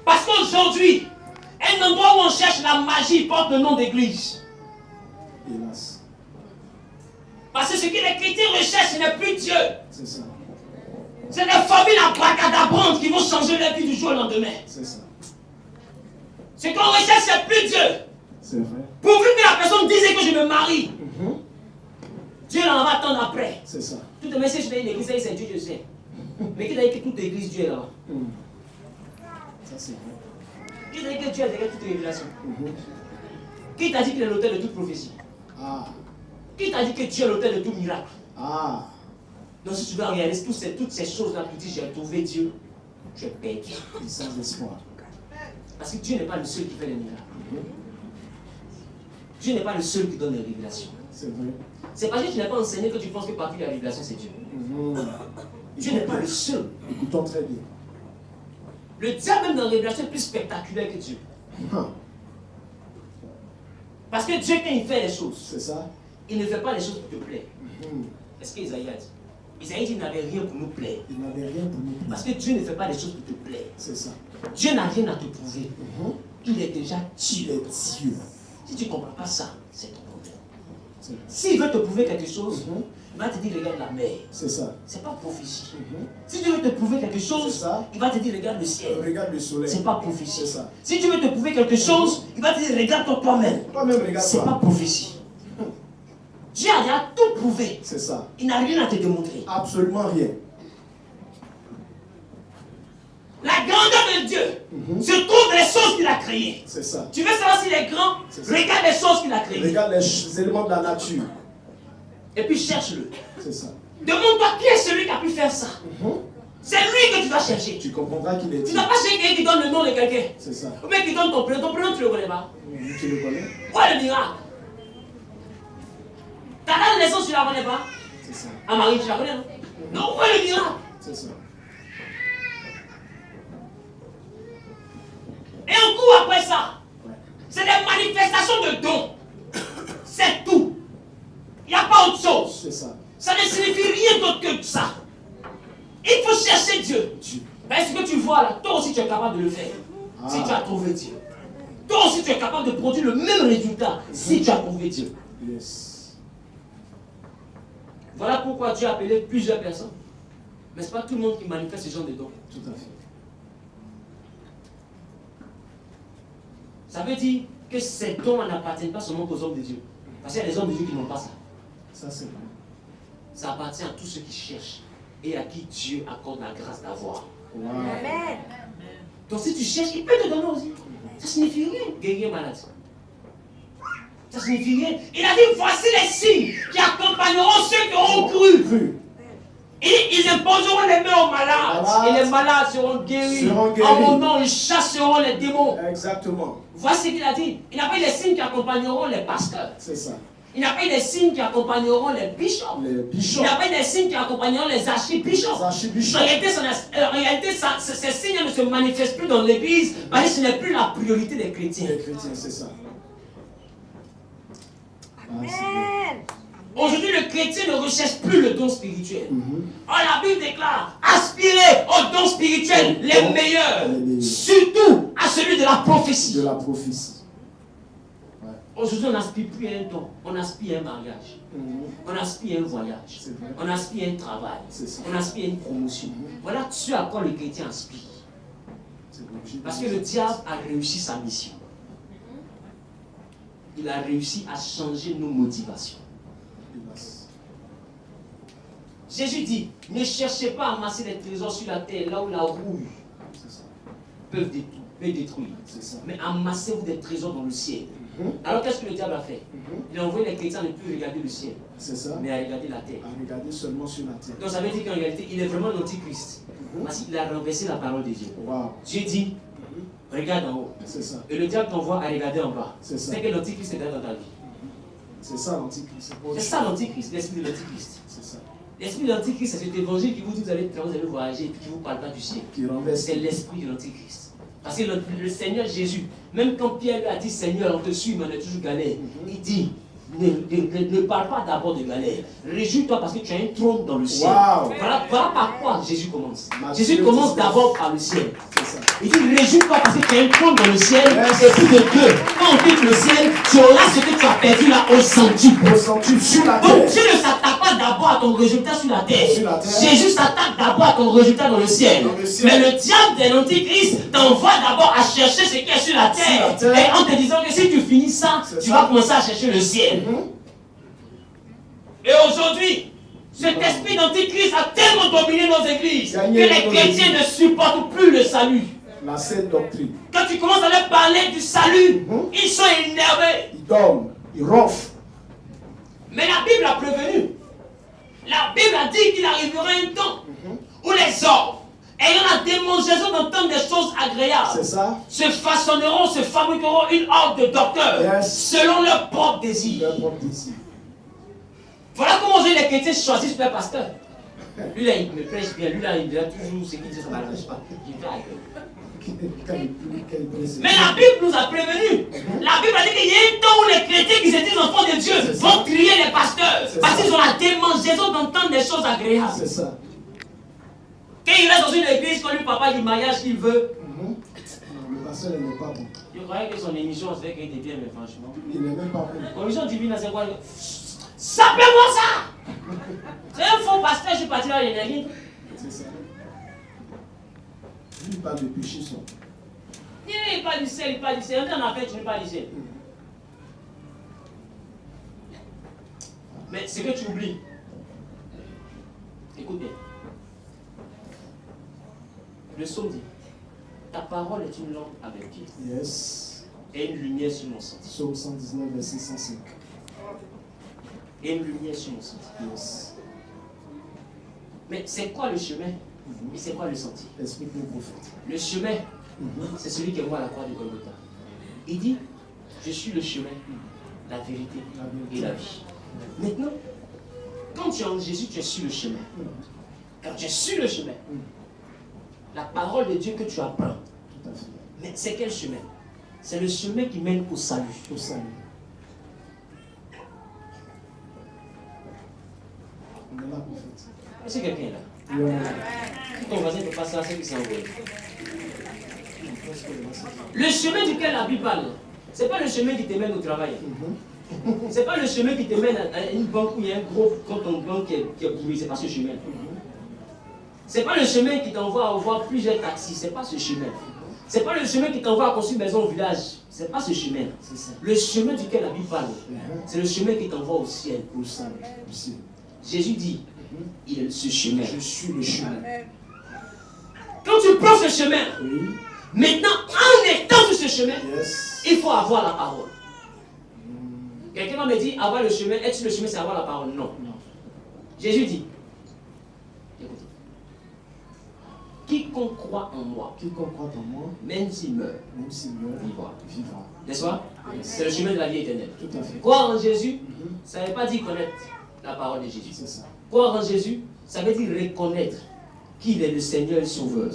Parce qu'aujourd'hui, un endroit où on cherche la magie porte le nom d'église. Hélas. Parce Parce que ce que les chrétiens recherchent, ce n'est plus Dieu. C'est ça. C'est des familles abracadabrantes qui vont changer leur vie du jour au lendemain. C'est ça. Ce qu'on recherche, c'est plus Dieu. C'est vrai. Pourvu que la personne dise que je me marie, Dieu en va attendre après. C'est ça. Tout demain, si je vais une église, c'est Dieu, je sais. Mais qui t'a dit que toute église, Dieu est là? Ça, c'est vrai. Qui t'a dit que Dieu est derrière toute révélation? Qui t'a dit qu'il est l'auteur de toute prophétie? Ah. Qui t'a dit que Dieu est l'auteur de tout miracle? Ah. Donc si tu vas regarder toutes ces choses-là, tu dis j'ai trouvé Dieu, tu es perdu. Sans espoir. Parce que Dieu n'est pas le seul qui fait les miracles. Dieu n'est pas le seul qui donne les révélations. C'est vrai. C'est parce que tu n'as pas enseigné que tu penses que partout il y a la révélation, c'est Dieu. Dieu n'est pas le seul. Écoutons très bien. Le diable même dans la révélation est plus spectaculaire que Dieu. Parce que Dieu, quand il fait les choses, C'est ça. il ne fait pas les choses pour te plaire. Est-ce qu'Isaïe a dit? Isaïe dit qu'il n'avait rien pour nous plaire. Il n'avait rien pour nous. Parce que Dieu ne fait pas les choses pour te plaire. C'est ça. Dieu n'a rien à te prouver. Il est déjà Il Dieu. est Dieu. Si tu ne comprends pas ça, c'est ton problème. C'est- S'il veut te prouver quelque chose, il va te dire regarde la mer. C'est ça. C'est pas prophétie. Si tu veux te prouver quelque chose, C'est ça. il va te dire regarde le ciel. Regarde le soleil. C'est pas prophétie. C'est ça. Si tu veux te prouver quelque chose, il va te dire regarde toi-même. Toi-même, C'est regarde-toi. pas prophétie. Dieu a déjà tout prouvé. C'est ça. Il n'a rien à te démontrer. Absolument rien. La grandeur de Dieu se trouve dans les choses qu'il a créées. C'est ça. Tu veux savoir s'il est grand? C'est ça. Regarde les choses qu'il a créées. Regarde les éléments de la nature. Et puis cherche-le. C'est ça. Demande-toi qui est celui qui a pu faire ça. C'est lui que tu vas chercher. Tu comprendras qu'il est Tu Dieu. n'as pas cherché quelqu'un qui donne le nom de quelqu'un. C'est ça. Ou bien qui donne ton prénom. Ton prénom, tu ne le connais pas. Tu le connais? Où est le miracle? Ta date de naissance, tu ne la connais pas? C'est ça. Ah, Marie, tu la connais, non? Non, où est le miracle? C'est ça. Et on court après ça. Ouais. C'est des manifestations de dons. C'est tout. Il n'y a pas autre chose. C'est ça. Ça ne signifie rien d'autre que ça. Il faut chercher Dieu. Dieu. Mais ce que tu vois là, toi aussi tu es capable de le faire. Si tu as trouvé Dieu. Toi aussi tu es capable de produire le même résultat si tu as trouvé Dieu. Yes. Voilà pourquoi Dieu a appelé plusieurs personnes. Mais ce n'est pas tout le monde qui manifeste ce genre de dons. Tout à fait. Ça veut dire que ces dons n'appartiennent pas seulement aux hommes de Dieu. Parce qu'il y a des hommes de Dieu qui n'ont pas ça. Ça, c'est vrai. Ça appartient à tous ceux qui cherchent et à qui Dieu accorde la grâce d'avoir. Wow. Amen. Donc si tu cherches, il peut te donner aussi. Ça signifie rien, guérir maladie. Ça signifie rien. Il a dit, voici les signes qui accompagneront ceux qui auront cru. Cru. Et ils imposeront les mains aux malades. Et les malades seront guéris. Seront guéris. En mon nom, ils chasseront les démons. Exactement. Voici ce qu'il a dit. Il n'a pas eu les signes qui accompagneront les pasteurs. C'est ça. Il n'a pas eu les signes qui accompagneront les bishops. Les Il bishops. n'a pas eu les signes qui accompagneront les archibishops. Les archibishops. En réalité, ces signes ne se manifestent plus dans l'église parce que ce n'est plus la priorité des chrétiens. Les chrétiens, c'est ça. Ah, c'est bien. Amen. Aujourd'hui, le chrétien ne recherche plus le don spirituel. Oh, la Bible déclare, aspirez aux dons spirituels les meilleurs, Les meilleurs. surtout à celui de la prophétie. De la prophétie. Ouais. Aujourd'hui, on n'aspire plus à un don, on aspire à un mariage, on aspire à un voyage, C'est vrai. on aspire à un travail, C'est ça. on aspire à une promotion. Voilà ce à quoi le chrétien aspire. C'est logique. Parce que le diable a réussi sa mission. Il a réussi à changer nos motivations. Hélas. Jésus dit, ne cherchez pas à amasser des trésors sur la terre, là où la rouille C'est ça. peut détruire. C'est ça. Mais amassez-vous des trésors dans le ciel. Alors qu'est-ce que le diable a fait? Il a envoyé les chrétiens à ne plus regarder le ciel, C'est ça. mais à regarder la terre. À regarder seulement sur la terre. Donc ça veut dire qu'en réalité, il est vraiment l'antichrist. Parce qu'il a renversé la parole de Dieu. Wow. Dieu dit, regarde en haut. C'est ça. Et le diable t'envoie à regarder en bas. C'est ça. C'est que l'antichrist est dans ta vie. C'est ça l'antichrist. C'est ça l'antichrist, l'esprit de l'antichrist. C'est ça. L'esprit de l'antichrist, c'est cet évangile qui vous dit vous allez voyager et puis qui vous parle pas du ciel. Qui renverse. C'est l'esprit de l'antichrist. Parce que le Seigneur Jésus, même quand Pierre lui a dit Seigneur, on te suit, mais on est toujours galère, il dit ne parle pas d'abord de galère. Réjouis-toi parce que tu as un trône dans le ciel. Wow. Voilà par quoi Jésus commence. Matthieu Jésus commence 19. d'abord par le ciel. C'est ça. Il dit réjouis-toi parce que tu as un trône dans le ciel. Yes. Et puis de deux, quand on quitte le ciel, tu auras ce que tu as perdu là au centuple. Au centuple, sur la Donc terre. Dieu ne s'attaque pas d'abord à ton résultat sur la terre. Sur la terre. Jésus s'attaque d'abord à ton résultat dans le ciel. Dans le ciel. Mais le diable de l'Antichrist t'envoie d'abord à chercher ce qui est sur la terre. Sur la terre. Et en te disant que si tu finis ça, C'est tu ça. vas commencer à chercher le ciel. Et aujourd'hui, cet esprit d'Antichrist a tellement dominé nos églises Gagné que les nos chrétiens églises. ne supportent plus le salut. La saine doctrine. Quand tu commences à leur parler du salut, ils sont énervés. Ils dorment, ils ronflent. Mais la Bible a prévenu. La Bible a dit qu'il arrivera un temps où les hommes, ayant la démonstration d'entendre des choses agréables, C'est ça. se façonneront, se fabriqueront une horde de docteurs Yes. selon leur propre désir. Leur propre désir. Voilà comment aujourd'hui les chrétiens choisissent leur pasteur. Lui là, il me prêche bien. Lui là, il a toujours ce qu'il dit, ça ne m'arrange pas. Il fait la gueule. Mais la Bible nous a prévenus. La Bible a dit qu'il y a un temps où les chrétiens qui se disent enfants de Dieu vont crier les pasteurs parce qu'ils ont la démangeaison d'entendre des choses agréables. C'est ça. Quand il reste dans une église, quand lui papa dit mariage qu'il veut, Non, le pasteur n'est pas bon. je croyais que son émission se fait qu'il était bien, mais franchement. Il n'est même pas bon. Commission divine, c'est quoi? Sapez-moi ça! C'est un faux pasteur, je suis parti dans l'énergie. C'est ça. Lui, il parle de péché son. Il parle du ciel, il parle du ciel. On en a fait, tu ne parles du ciel. Mais ce que tu oublies, écoute bien. Le psaume dit, ta parole est une lampe à mes pieds Yes. et une lumière sur mon sentier. Psaume 119, verset 105. Et une lumière sur mon sentier. Yes. Mais c'est quoi le chemin et c'est quoi le sentier? Explique-nous, prophète. Le chemin, c'est celui qui est mort à la croix de Golgotha. Il dit, je suis le chemin, la vérité et la vie. Maintenant, quand tu es en Jésus, tu es sur le chemin. Quand tu es sur le chemin, la parole de Dieu que tu apprends, Tout à fait. mais c'est quel chemin? C'est le chemin qui mène au salut. Au salut. On est là, prophète. Est-ce que quelqu'un est là? Oui, on est là. Si ton voisin ne peut pas ça, c'est qu'il s'est envoyé. Le chemin duquel la Bible parle, ce n'est pas le chemin qui te mène au travail. Ce n'est pas le chemin qui te mène à une banque où il y a un gros compte en banque qui est pourri, ce n'est pas ce chemin. Ce n'est pas le chemin qui t'envoie à voir plusieurs taxis, ce n'est pas ce chemin. Ce n'est pas le chemin qui t'envoie à construire une maison au village, ce n'est pas ce chemin. C'est ça. Le chemin duquel la Bible parle, c'est le chemin qui t'envoie au ciel. Au salut. Au ciel. Jésus dit, il est ce chemin. Je suis le chemin. Quand tu prends ce chemin, Oui. maintenant en étant sur ce chemin, Yes. il faut avoir la parole. Quelqu'un va me dire, avoir le chemin, être sur le chemin, c'est avoir la parole. Non. Non. Jésus dit, écoutez, quiconque croit en moi, Quiconque croit en moi, même s'il meurt, même s'il meurt, vivra. vivra. N'est-ce pas? C'est le chemin de la vie éternelle. Tout à fait. Croire en Jésus, ça ne veut pas dire connaître la parole de Jésus. C'est ça. Croire en Jésus, ça veut dire reconnaître qu'il est le Seigneur et le Sauveur.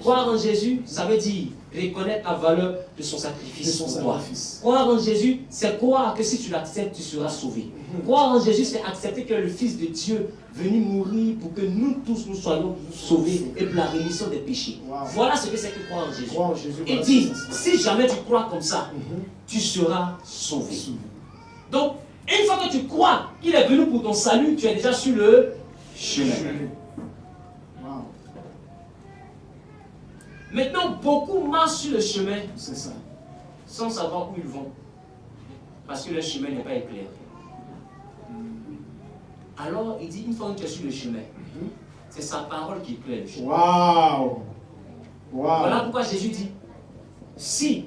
Croire en Jésus, ça veut dire reconnaître la valeur de son sacrifice De son pour toi. sacrifice. Croire en Jésus, c'est croire que si tu l'acceptes, tu seras sauvé. Croire en Jésus, c'est accepter que le Fils de Dieu venu mourir pour que nous tous nous soyons sauvés et pour la rémission des péchés. Wow. Voilà ce que c'est que croire en Jésus. Croire en Jésus. Il voilà dit, ce que c'est. si jamais tu crois comme ça, tu seras sauvé. Sauvé. Donc, une fois que tu crois qu'il est venu pour ton salut, tu es déjà sur le chemin. Wow. Maintenant, beaucoup marchent sur le chemin C'est ça. sans savoir où ils vont. Parce que le chemin n'est pas éclairé. Alors, il dit, une fois que tu es sur le chemin, c'est sa parole qui éclaire le chemin. Wow. Wow. Voilà pourquoi Jésus dit, si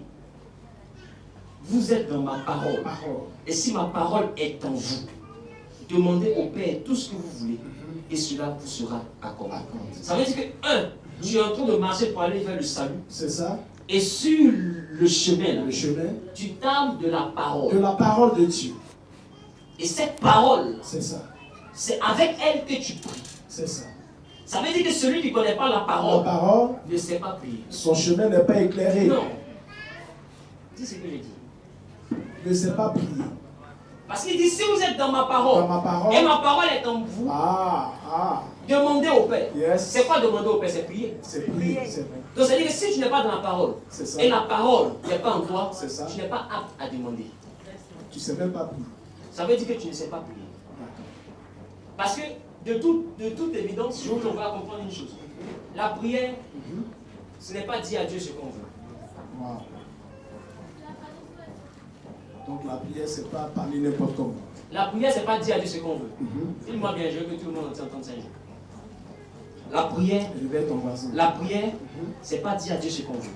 vous êtes dans ma parole, Parole. et si ma parole est en vous, demandez au Père tout ce que vous voulez, et cela vous sera accordé. Ça veut dire que, tu es en train de marcher pour aller vers le salut, C'est ça. et sur le chemin, là, Le chemin tu t'armes de la de parole. la parole de Dieu. Et cette parole, C'est ça. c'est avec elle que tu pries. C'est ça. Ça veut dire que celui qui ne connaît pas la La parole parole, ne sait pas prier. son chemin n'est pas éclairé. Non. Dis ce que je dis. Ne sait pas prier. Parce qu'il dit, si vous êtes dans ma parole, et ma parole est en vous, demandez au Père. Yes. C'est quoi demander au Père? C'est prier. C'est prier, c'est vrai. Donc ça veut dire que si tu n'es pas dans la parole, et la parole n'est pas en toi, tu n'es pas apte à demander. Tu ne sais même pas prier. Ça veut dire que tu ne sais pas prier. Parce que de toute évidence, je vous envoie comprendre une chose. La prière, ce n'est pas dire à Dieu ce qu'on veut. Wow. Donc la prière, c'est pas parler n'importe comment. La prière, c'est pas dire à Dieu ce qu'on veut. Dis-moi bien, je veux que tout le monde entende ça un jour. La prière, c'est pas dire à Dieu ce qu'on veut.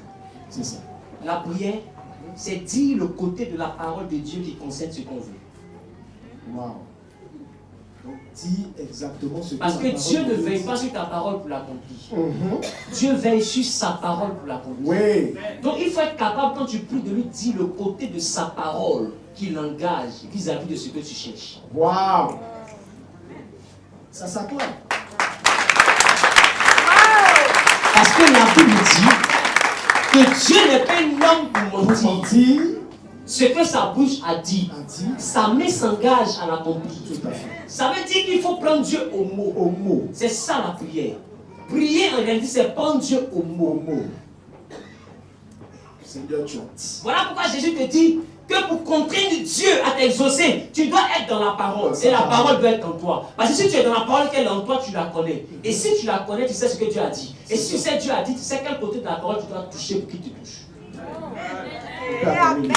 C'est ça. La prière, c'est dire le côté de la parole de Dieu qui concerne ce qu'on veut. Wow. Donc dis exactement ce que parce que Dieu ne veille pas sur ta parole pour l'accomplir. Dieu veille sur sa parole pour l'accomplir. Oui. Donc il faut être capable, quand tu pries, de lui dire le côté de sa parole qui l'engage vis-à-vis de ce que tu cherches. Waouh. Ça s'acclame. Parce que la Bible dit que Dieu n'est pas un homme pour mentir. Ce que sa bouche a dit, sa main s'engage à l'accomplir. Ça veut dire qu'il faut prendre Dieu au mot. C'est ça la prière. Prier en réalité, c'est prendre Dieu au mot. Seigneur, tu as dit. Voilà pourquoi Jésus te dit que pour contraindre Dieu à t'exaucer, tu dois être dans la parole. Et la parole doit être en toi. Parce que si tu es dans la parole qu'elle est en toi, tu la connais. Et si tu la connais, tu sais ce que Dieu a dit. Et si tu sais Dieu a dit, tu sais quel côté de la parole tu dois toucher pour qu'il te touche. Amen. Donc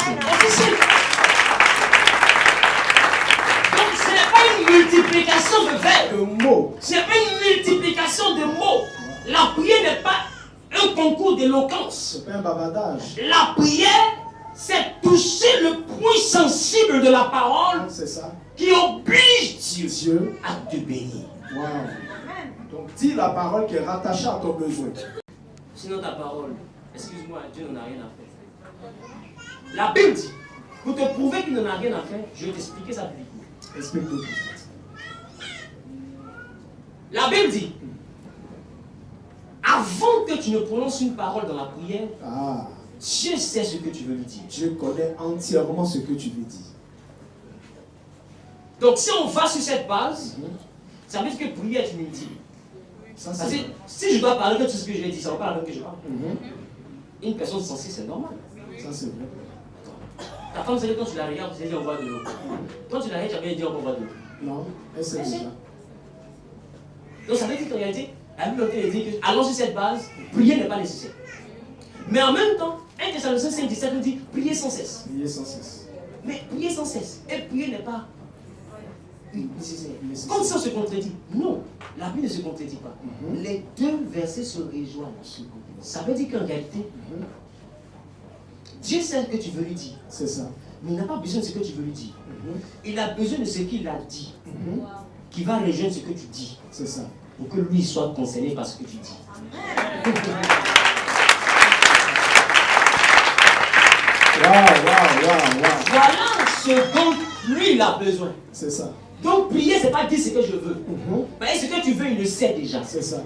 ce n'est pas une multiplication de verbes, de mots. Ce n'est pas une multiplication de mots. La prière n'est pas un concours d'éloquence. C'est pas un bavardage. La prière, c'est toucher le point sensible de la parole. C'est ça. Qui oblige Dieu à te bénir. Wow. Donc dis la parole qui est rattachée à ton besoin. Sinon ta parole, excuse-moi, Dieu n'en a rien à faire. La Bible dit, pour te prouver qu'il n'en a rien à faire, je vais t'expliquer ça bibliquement. Explique-nous. La Bible dit, avant que tu ne prononces une parole dans la prière, Dieu sait ce que tu veux lui dire. Dieu connaît entièrement ce que tu veux dire. Donc si on va sur cette base, ça veut dire que prière est inutile. Parce que si je dois parler de tout ce que j'ai dit, ça va pas la langue que je parle. Une personne sensée, c'est normal. Ça c'est vrai. Ta femme, c'est quand tu la regardes, tu dis on voit de l'eau. Quand tu la regardes, tu as bien dit on voit de l'eau. Non, elle sait déjà. Donc ça veut dire qu'en réalité, la Bible dit que allons sur cette base, prier n'est pas nécessaire. Mais en même temps, 1 Thessaloniciens 5:17 nous dit prier sans cesse. Prier sans cesse. Mais prier sans cesse. Et prier n'est pas nécessaire. Comme ça on se contredit. Non, la Bible ne se contredit pas. Les deux versets se rejoignent. Ça veut dire qu'en réalité, Dieu sait ce que tu veux lui dire. C'est ça. Mais il n'a pas besoin de ce que tu veux lui dire. Il a besoin de ce qu'il a dit. Qui va rejoindre ce que tu dis. C'est ça. Pour que lui soit concerné par ce que tu dis. Voilà ce dont lui il a besoin. C'est ça. Donc prier, c'est pas dire ce que je veux. Mais ce que tu veux, il le sait déjà. C'est ça.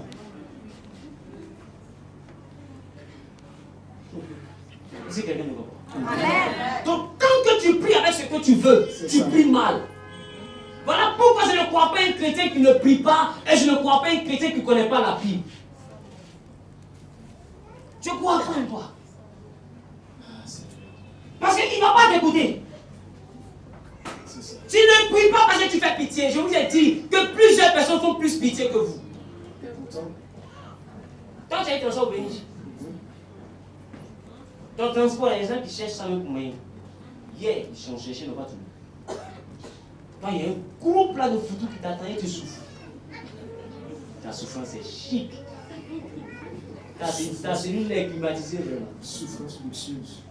Si quelqu'un ne comprend. Donc tant que tu pries avec ce que tu veux, tu pries mal. Voilà pourquoi je ne crois pas un chrétien qui ne prie pas et je ne crois pas un chrétien qui ne connaît pas la Bible. Je crois pas en toi. Parce qu'il ne va pas t'écouter. Tu ne pries pas parce que tu fais pitié. Je vous ai dit que plusieurs personnes font plus pitié que vous. Quand tu as été transport au Béni, ton transport, il y a des gens qui cherchent ça pour moi. Hier, ils sont cherchés dans voiture. Quand il y a un gros plat de foutu qui t'attend et tu souffres. Ta souffrance est chic. Ta cellule est climatisée vraiment. Souffrance luxueuse.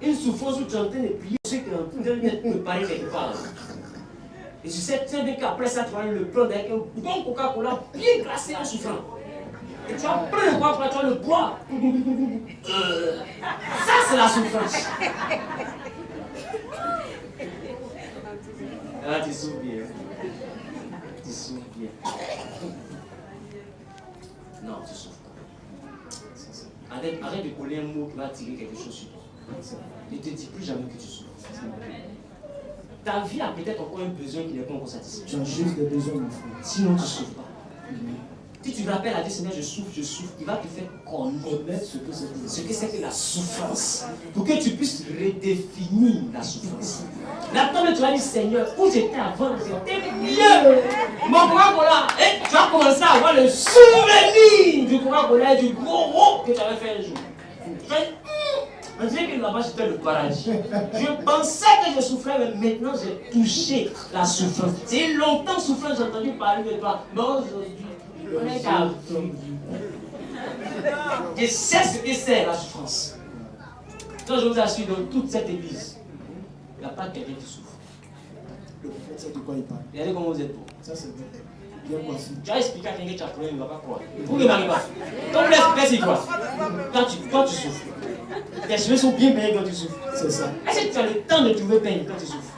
Une souffrance où tu es en train de plier, ceux qui sont en train de préparer quelque part. Et tu sais très bien qu'après ça, tu vas le prendre avec un bon Coca-Cola bien glacé en souffrant. Et tu vas prendre le Coca-Cola, tu vas le boire. Ça, c'est la souffrance. Ah, tu souffres bien. Tu souffres bien. Non, tu souffres pas. Arrête de coller un mot qui va tirer quelque chose sur toi. Ne te dis plus jamais que tu souffres. Ta vie a peut-être encore un besoin qui n'est pas encore satisfait. Tu as juste des besoins, mon frère. Sinon, tu ne souffres pas. Si tu l'appelles à dire Seigneur, je souffre, il va te faire connaître ce que c'est que la souffrance. Pour que tu puisses redéfinir la souffrance. Là, toi, tu vas dire Seigneur, où j'étais avant, j'étais mieux. Mon Coca-Cola, et tu vas commencer à avoir le souvenir du Coca-Cola et du gros rot que tu avais fait un jour. Tu vas dire, on dirait que là-bas c'était le paradis. Je pensais que je souffrais, mais maintenant j'ai touché la souffrance. C'est longtemps souffrant, j'ai entendu parler de toi. Mais aujourd'hui, on est calme. Je sais ce que c'est la souffrance. Donc je vous assure, dans toute cette église, il n'y a pas quelqu'un qui souffre. Le prophète sait de quoi il parle. Regardez comment vous êtes beau. Ça, c'est bien coiffé. Tu as expliqué à quelqu'un que tu as problème, il ne va pas croire. Vous ne m'arrivez pas. Quand vous l'expliquez, c'est quoi? Quand tu souffres. Tes cheveux sont bien payés quand tu souffres. C'est ça. Est-ce que tu as le temps de trouver peine quand tu souffres?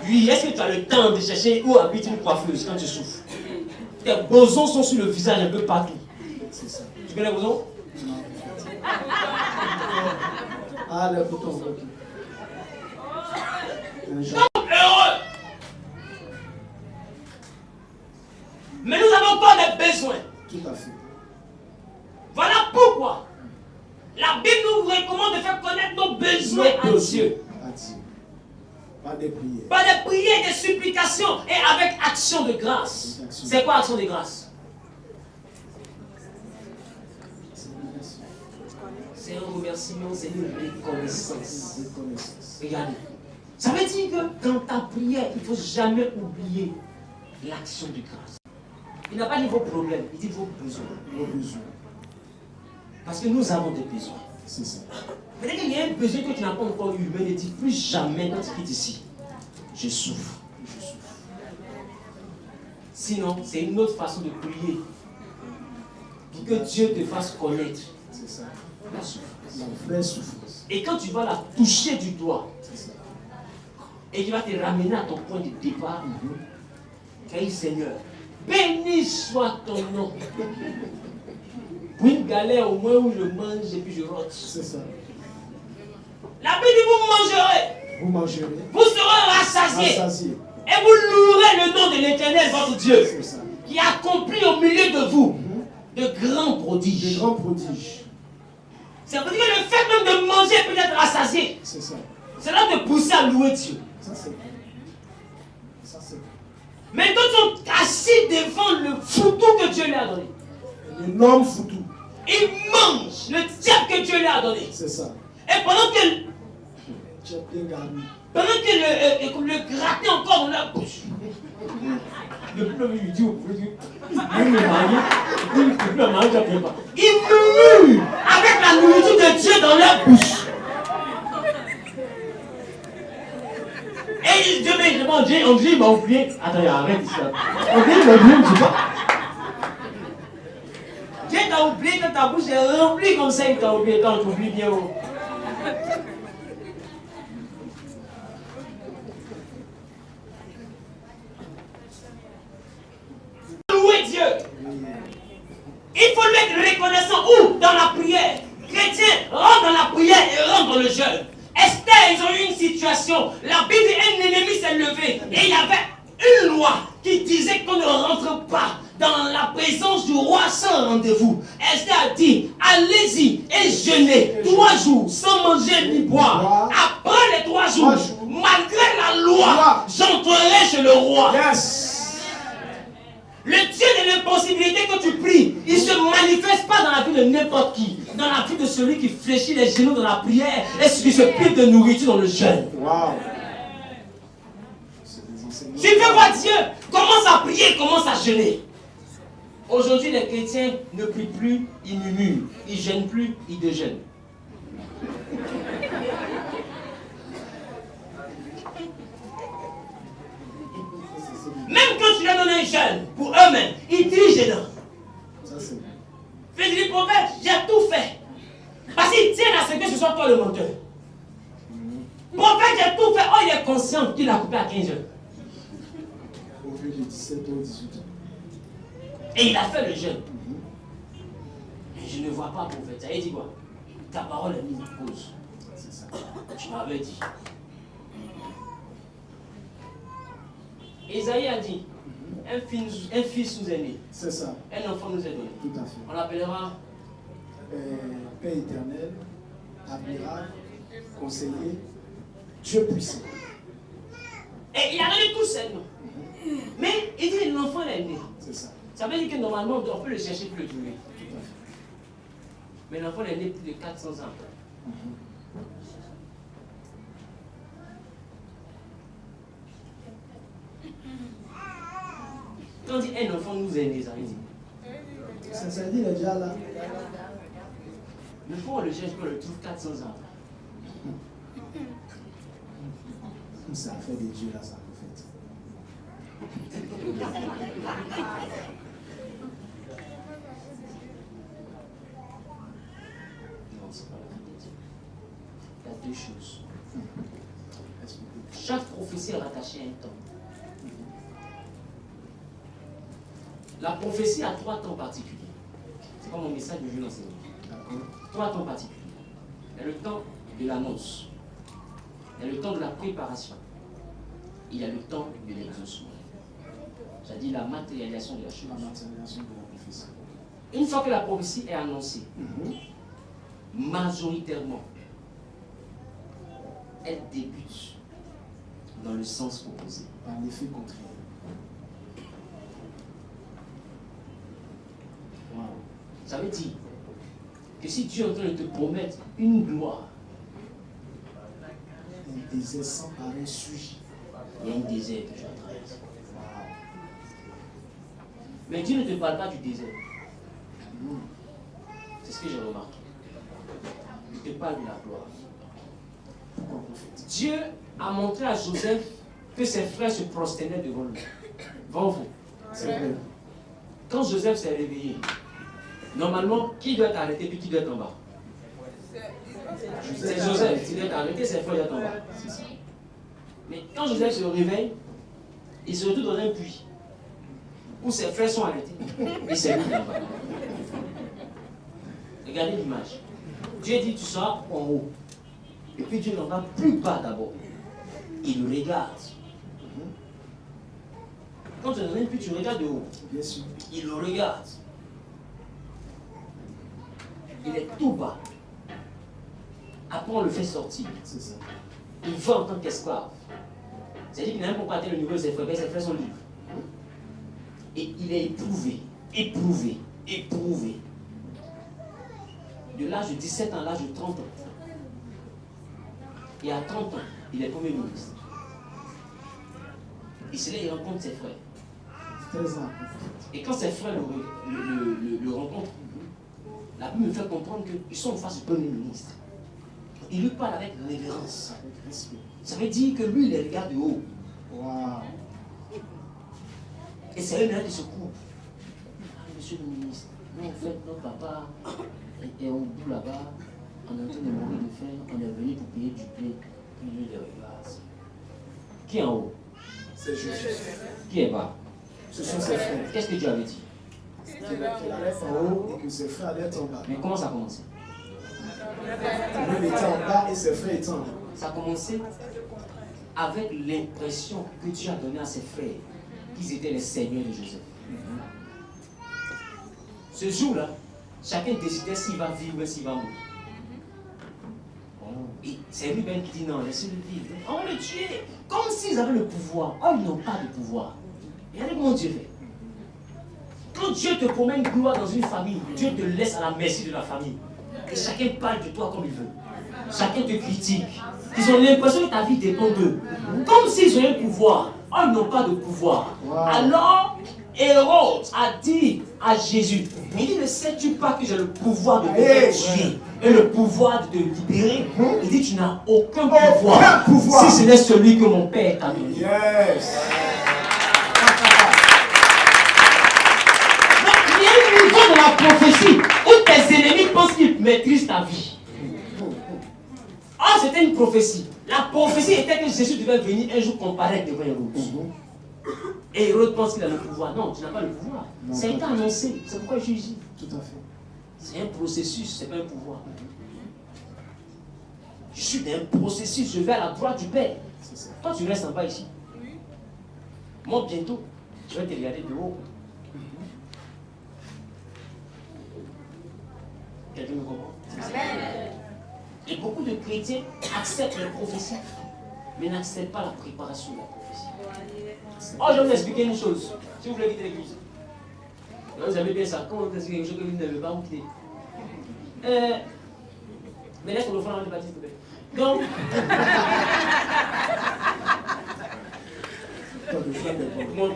Oui, est-ce que tu as le temps de chercher où habite une coiffeuse quand tu souffres? Tes bosons sont sur le visage un peu partout. C'est ça. Tu connais les bosons? Non. Ah, le bouton, ok. Heureux! Mais nous avons encore des besoins. Tout à fait. Voilà pourquoi la Bible nous recommande de faire connaître nos besoins à Dieu. À Dieu. Pas des prières. Par des prières, des supplications et avec action de grâce. C'est quoi action de grâce? C'est un remerciement, c'est une reconnaissance. Reconnaissance. Regardez. Ça veut dire que dans ta prière, il ne faut jamais oublier l'action de grâce. Il n'a pas dit vos problèmes, il dit vos besoins. Vos besoins. Parce que nous avons des besoins. C'est ça. Peut-être qu'il y a un besoin que tu n'as pas encore eu, mais ne dis plus jamais quand tu quittes ici. Je souffre. Je souffre. Sinon, c'est une autre façon de prier. Pour que Dieu te fasse connaître C'est ça. la souffrance. La vraie souffrance. Et quand tu vas la toucher du doigt, C'est ça. et qu'il va te ramener à ton point de départ, hey Seigneur, béni soit ton nom. Pour une galère au moins où je mange et puis je rote. C'est ça. La Bible dit vous mangerez, Vous mangerez. vous serez rassasiés. Rassasiés. Et vous louerez le nom de l'Éternel, votre Dieu, C'est ça. qui accomplit au milieu de vous de grands prodiges. Des grands prodiges. Ça veut dire que le fait même de manger et peut-être rassasié, C'est ça. cela te pousse à louer Dieu. Ça, c'est vrai. Ça, c'est vrai. Mais d'autres sont assis devant le foutu que Dieu lui a donné. L'énorme foutu. Ils mangent le diable que Dieu lui a donné. C'est ça. Et pendant que Tu as bien garni. le gratter encore dans leur bouche. Le peuple lui dit au Dieu, il murmure avec la nourriture de Dieu dans leur bouche. Et Dieu me demande, Dieu il m'a oublié. Attends, arrête ici. Il m'a oublié, tu vois. Dieu t'a oublié quand ta bouche est remplie comme ça, il t'a oublié quand tu oublies bien. Louer Dieu. Il faut lui être reconnaissant où? Dans la prière. Chrétien, rentre dans la prière et rentre dans le jeûne. Esther, ils ont eu une situation. La Bible dit un ennemi s'est levé. Et il y avait une loi qui disait qu'on ne rentre pas dans la présence du roi sans rendez-vous. Esther a dit, allez-y et jeûnez 3 jours sans manger ni boire. Après les 3 jours, malgré la loi, j'entrerai chez le roi. Yes. Le Dieu de l'impossibilité que tu pries, il ne se manifeste pas dans la vie de n'importe qui. Dans la vie de celui qui fléchit les genoux dans la prière et celui qui se prive de nourriture dans le jeûne. Waouh. Tu veux voir Dieu, commence à prier, commence à jeûner. Aujourd'hui, les chrétiens ne prient plus, ils murmurent. Ils ne jeûnent plus, ils déjeûnent. Même quand tu leur donnes un jeûne, pour eux-mêmes, ils dirigent dedans. Ça, c'est vrai. Fais du prophète, j'ai tout fait. Parce qu'ils tiennent à ce que ce soit toi le menteur. Prophète, j'ai tout fait. Oh, il est conscient qu'il a coupé à 15 heures. Au vu de 17 ans, 18 ans. Et il a fait le jeûne. Mais je ne vois pas prophète. Ça veut dire quoi? Ta parole est mise en cause. C'est ça. Tu m'avais dit. Isaïe a dit, un fils nous est né, C'est ça, un enfant nous est donné. tout à fait. On l'appellera Père éternel, admirable, conseiller, Dieu puissant. Et il a donné tous ces noms. Mais il dit l'enfant est né. C'est ça, Ça veut dire que normalement on peut le chercher pour le trouver. tout à fait. Mais l'enfant est né plus de 400 ans. Quand on dit un enfant nous est né, ça veut dire. Ça dit, il est déjà là. Mais pourquoi on le cherche, qu'on le trouve 400 ans? C'est l'affaire de Dieu là, ça en fait. Non, c'est pas la vie de Dieu. Il y a deux choses. Chaque prophétie est rattachée à un temps. La prophétie a 3 temps particuliers. C'est comme mon message de Dieu l'enseignant. D'accord. 3 temps particuliers. Il y a le temps de l'annonce. Il y a le temps de la préparation. Il y a le temps de l'exaucement. C'est-à-dire la matérialisation de la chose. La matérialisation de la prophétie. Une fois que la prophétie est annoncée, majoritairement, elle débute dans le sens proposé. Par l'effet contraire. Wow. Ça veut dire que si Dieu est en train de te promettre une gloire, Un désert sans pareil sujet. il y a un désert que tu as traversé. Mais Dieu ne te parle pas du désert. C'est ce que j'ai remarqué. Il te parle de la gloire. Pourquoi prophète? Dieu a montré à Joseph que ses frères se prosternaient devant lui. Devant vous. C'est vrai. Quand Joseph s'est réveillé, normalement, qui doit être arrêté puis qui doit être en bas? C'est Joseph. Il doit être arrêté, ses frères doivent être en bas. C'est ça. Mais quand Joseph se réveille, il se retrouve dans un puits où ses frères sont arrêtés. Et c'est lui qui est en bas. Regardez l'image. Dieu dit tu seras en haut. Et puis Dieu l'en va plus bas d'abord. Il le regarde. Quand tu es dans un puits, tu regardes de haut. Bien sûr. Il le regarde. Il est tout bas. Après, on le fait sortir. C'est ça. Il va en tant qu'esclave. C'est-à-dire qu'il n'a même pas atteint le niveau de ses frères, mais ses frères sont libres. Et il est éprouvé, éprouvé, éprouvé. De l'âge de 17 ans à l'âge de 30 ans. Et à 30 ans, il est premier ministre. Et c'est là qu'il rencontre ses frères. 13 ans. Et quand ses frères le rencontrent, la Bible me fait comprendre qu'ils sont en face du premier ministre. Il lui parle avec révérence. Avec respect. Ça veut dire que lui, il les regarde de haut. Waouh. Et c'est eux qui se courent. Ah, monsieur le ministre, nous, en fait, notre papa est au bout là-bas, on est en train de mourir de faim, on est venu pour payer du pain. Puis lui, il les regarde. Qui est en haut? C'est Jésus. Qui est bas? Ce sont ses frères. Qu'est-ce que Dieu avait dit? Qu'il allait être en haut et que ses frères allaient être en bas. Mais comment ça a commencé? Lui, il était en bas et ses frères étaient en haut. Ça a commencé avec l'impression que Dieu a donnée à ses frères qu'ils étaient les seigneurs de Joseph. Ce jour-là, chacun décidait s'il va vivre ou s'il va mourir. Et c'est lui-même qui dit non, laissez-le vivre. On va le tuer. Comme s'ils avaient le pouvoir. Oh, ils n'ont pas de pouvoir. Regardez comment Dieu fait. Quand Dieu te promet une gloire dans une famille, Dieu te laisse à la merci de la famille. Et chacun parle de toi comme il veut. Chacun te critique. Ils ont l'impression que ta vie dépend d'eux. Comme s'ils ont un pouvoir. Oh, ils n'ont pas de pouvoir. Wow. Alors, Hérode a dit à Jésus, il dit, ne sais-tu pas que j'ai le pouvoir de te faire tuer et le pouvoir de te libérer? Il dit, tu n'as aucun pouvoir, si ce n'est celui que mon Père t'a donné. Yes. Donc, il y a un niveau de la prophétie où tes ennemis pensent qu'ils maîtrisent ta vie. Ah, c'était une prophétie. La prophétie était que Jésus devait venir un jour comparaître devant Hérode. Et Hérode pense qu'il a le pouvoir. Non, tu n'as pas le pouvoir. Non, Ça a été annoncé. C'est pourquoi je suis ici. Tout à fait. C'est un processus, ce n'est pas un pouvoir. Je suis dans un processus, je vais à la droite du Père. C'est ça. Toi, tu restes en bas ici. Moi, bientôt, je vais te regarder de haut. Quelqu'un me comprend? Amen. Et beaucoup de chrétiens acceptent les prophéties, mais n'acceptent pas la préparation de la prophétie. Oh, je vais vous expliquer une chose. Si vous voulez quitter l'église, vous avez bien ça. Comment vous expliquez quelque chose que vous ne devez pas vous quitter? Mais laisse le fond avant de baptême, s'il te plaît. Donc,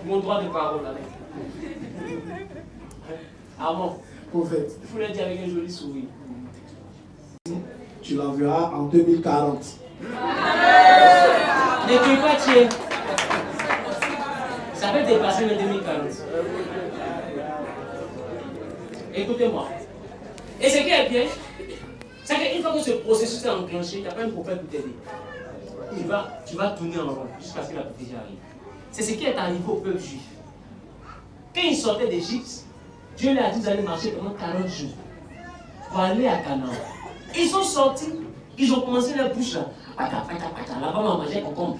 mon droit de parole avec. Armand, Prophète, il faut le dire avec un joli sourire. tu l'enverras en 2040. Ne crie pas tiens. Ça peut dépasser le 2040. Écoutez-moi. Et ce qui est bien, c'est qu'une fois que ce processus est enclenché, il n'y a pas un prophète pour t'aider. Tu vas tourner en rond jusqu'à ce que la prophétie arrive. C'est ce qui est arrivé au peuple juif. Quand ils sortaient d'Égypte, Dieu leur a dit d'aller marcher pendant 40 jours pour aller à Canaan. Ils sont sortis, ils ont commencé leur bouche là. Là-bas, on mangeait concombre.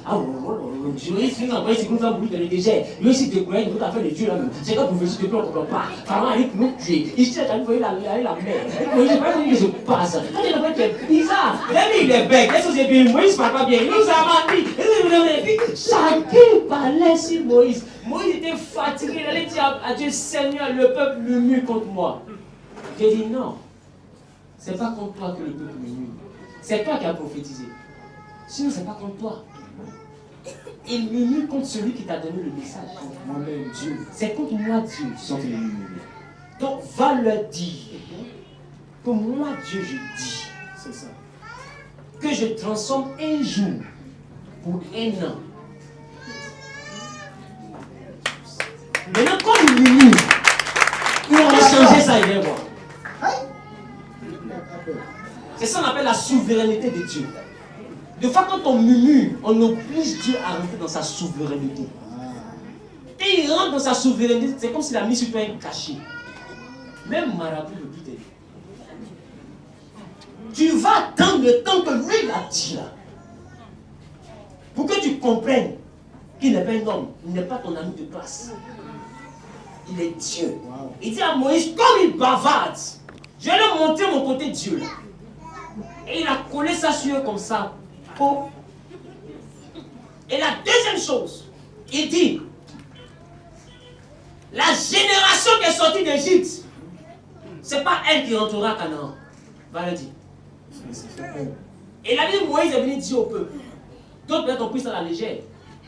Joïs, il a envoyé ce qu'on fait brûler dans le désert. Lui aussi découvert une autre affaire de Dieu là même. C'est comme prophétie depuis on ne comprend pas. Pharaon arrive pour nous tuer. Ici, tu as envoyé la mer. Moïse, je ne sais pas ce qui se passe. Quand il a fait que bizarre. L'ami, il est bête. Qu'est-ce que c'est bien? Moïse ne parle pas bien. Il nous a menti. Chacun parlait sur Moïse. Moïse était fatigué. Il allait dire à Dieu, Seigneur, le peuple murmure contre moi. J'ai dit non. Ce n'est pas contre toi que le peuple murmure. C'est toi qui as prophétisé. Sinon, ce n'est pas contre toi. Il murmure contre celui qui t'a donné le message. Moi-même, Dieu. C'est contre moi, Dieu, sans qu'il murmure. Donc, va leur dire que moi, Dieu, je dis C'est ça. que je transforme un jour pour un an. Maintenant, comme il murmure, il va changer ça, il vient voir. C'est ça qu'on appelle la souveraineté de Dieu. De fois, quand on murmure, on oblige Dieu à rentrer dans sa souveraineté. Et il rentre dans sa souveraineté, c'est comme s'il a mis sur toi un cachet. Même marabout ne peut t'aider. Tu vas attendre le temps que lui il a dit là. Pour que tu comprennes qu'il n'est pas un homme, il n'est pas ton ami de classe. Il est Dieu. Wow. Il dit à Moïse, comme il bavarde, je vais lui montrer mon côté Dieu là. Et il a collé ça sur eux comme ça. Oh. Et la deuxième chose, il dit, la génération qui est sortie d'Égypte, ce n'est pas elle qui rentrera à Canaan. Va le dire. Et la vie de Moïse est venu dire au peuple. D'autres peut-être ont pris ça à la légère.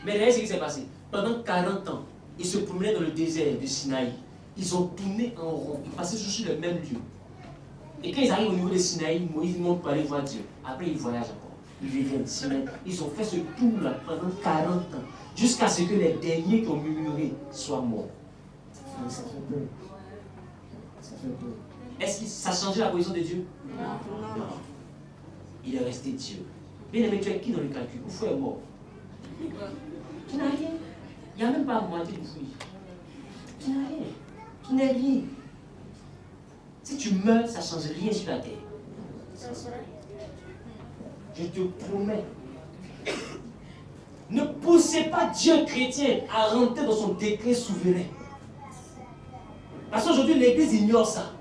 Mais regardez ce qui s'est passé. Pendant 40 ans, ils se promenaient dans le désert de Sinaï. Ils ont tourné en rond. Ils passaient sur le même lieu. Et quand ils arrivent au niveau de Sinaï, Moïse monte pour aller voir Dieu. Après, ils voyagent encore. Ils reviennent. Ils ont fait ce tour-là pendant 40 ans. Jusqu'à ce que les derniers qui ont murmuré soient morts. Ça fait peur. Ça fait peur. Est-ce que ça a changé la position de Dieu? Non. Il est resté Dieu. Bien aimé, tu es qui dans le calcul? Mon frère est mort. Tu n'as rien. Il n'y a même pas moitié de fruit. Tu n'as rien. Tu n'es rien. Si tu meurs, ça ne change rien sur la terre. Je te promets. Ne poussez pas Dieu chrétien à rentrer dans son décret souverain. Parce qu'aujourd'hui, l'Église ignore ça.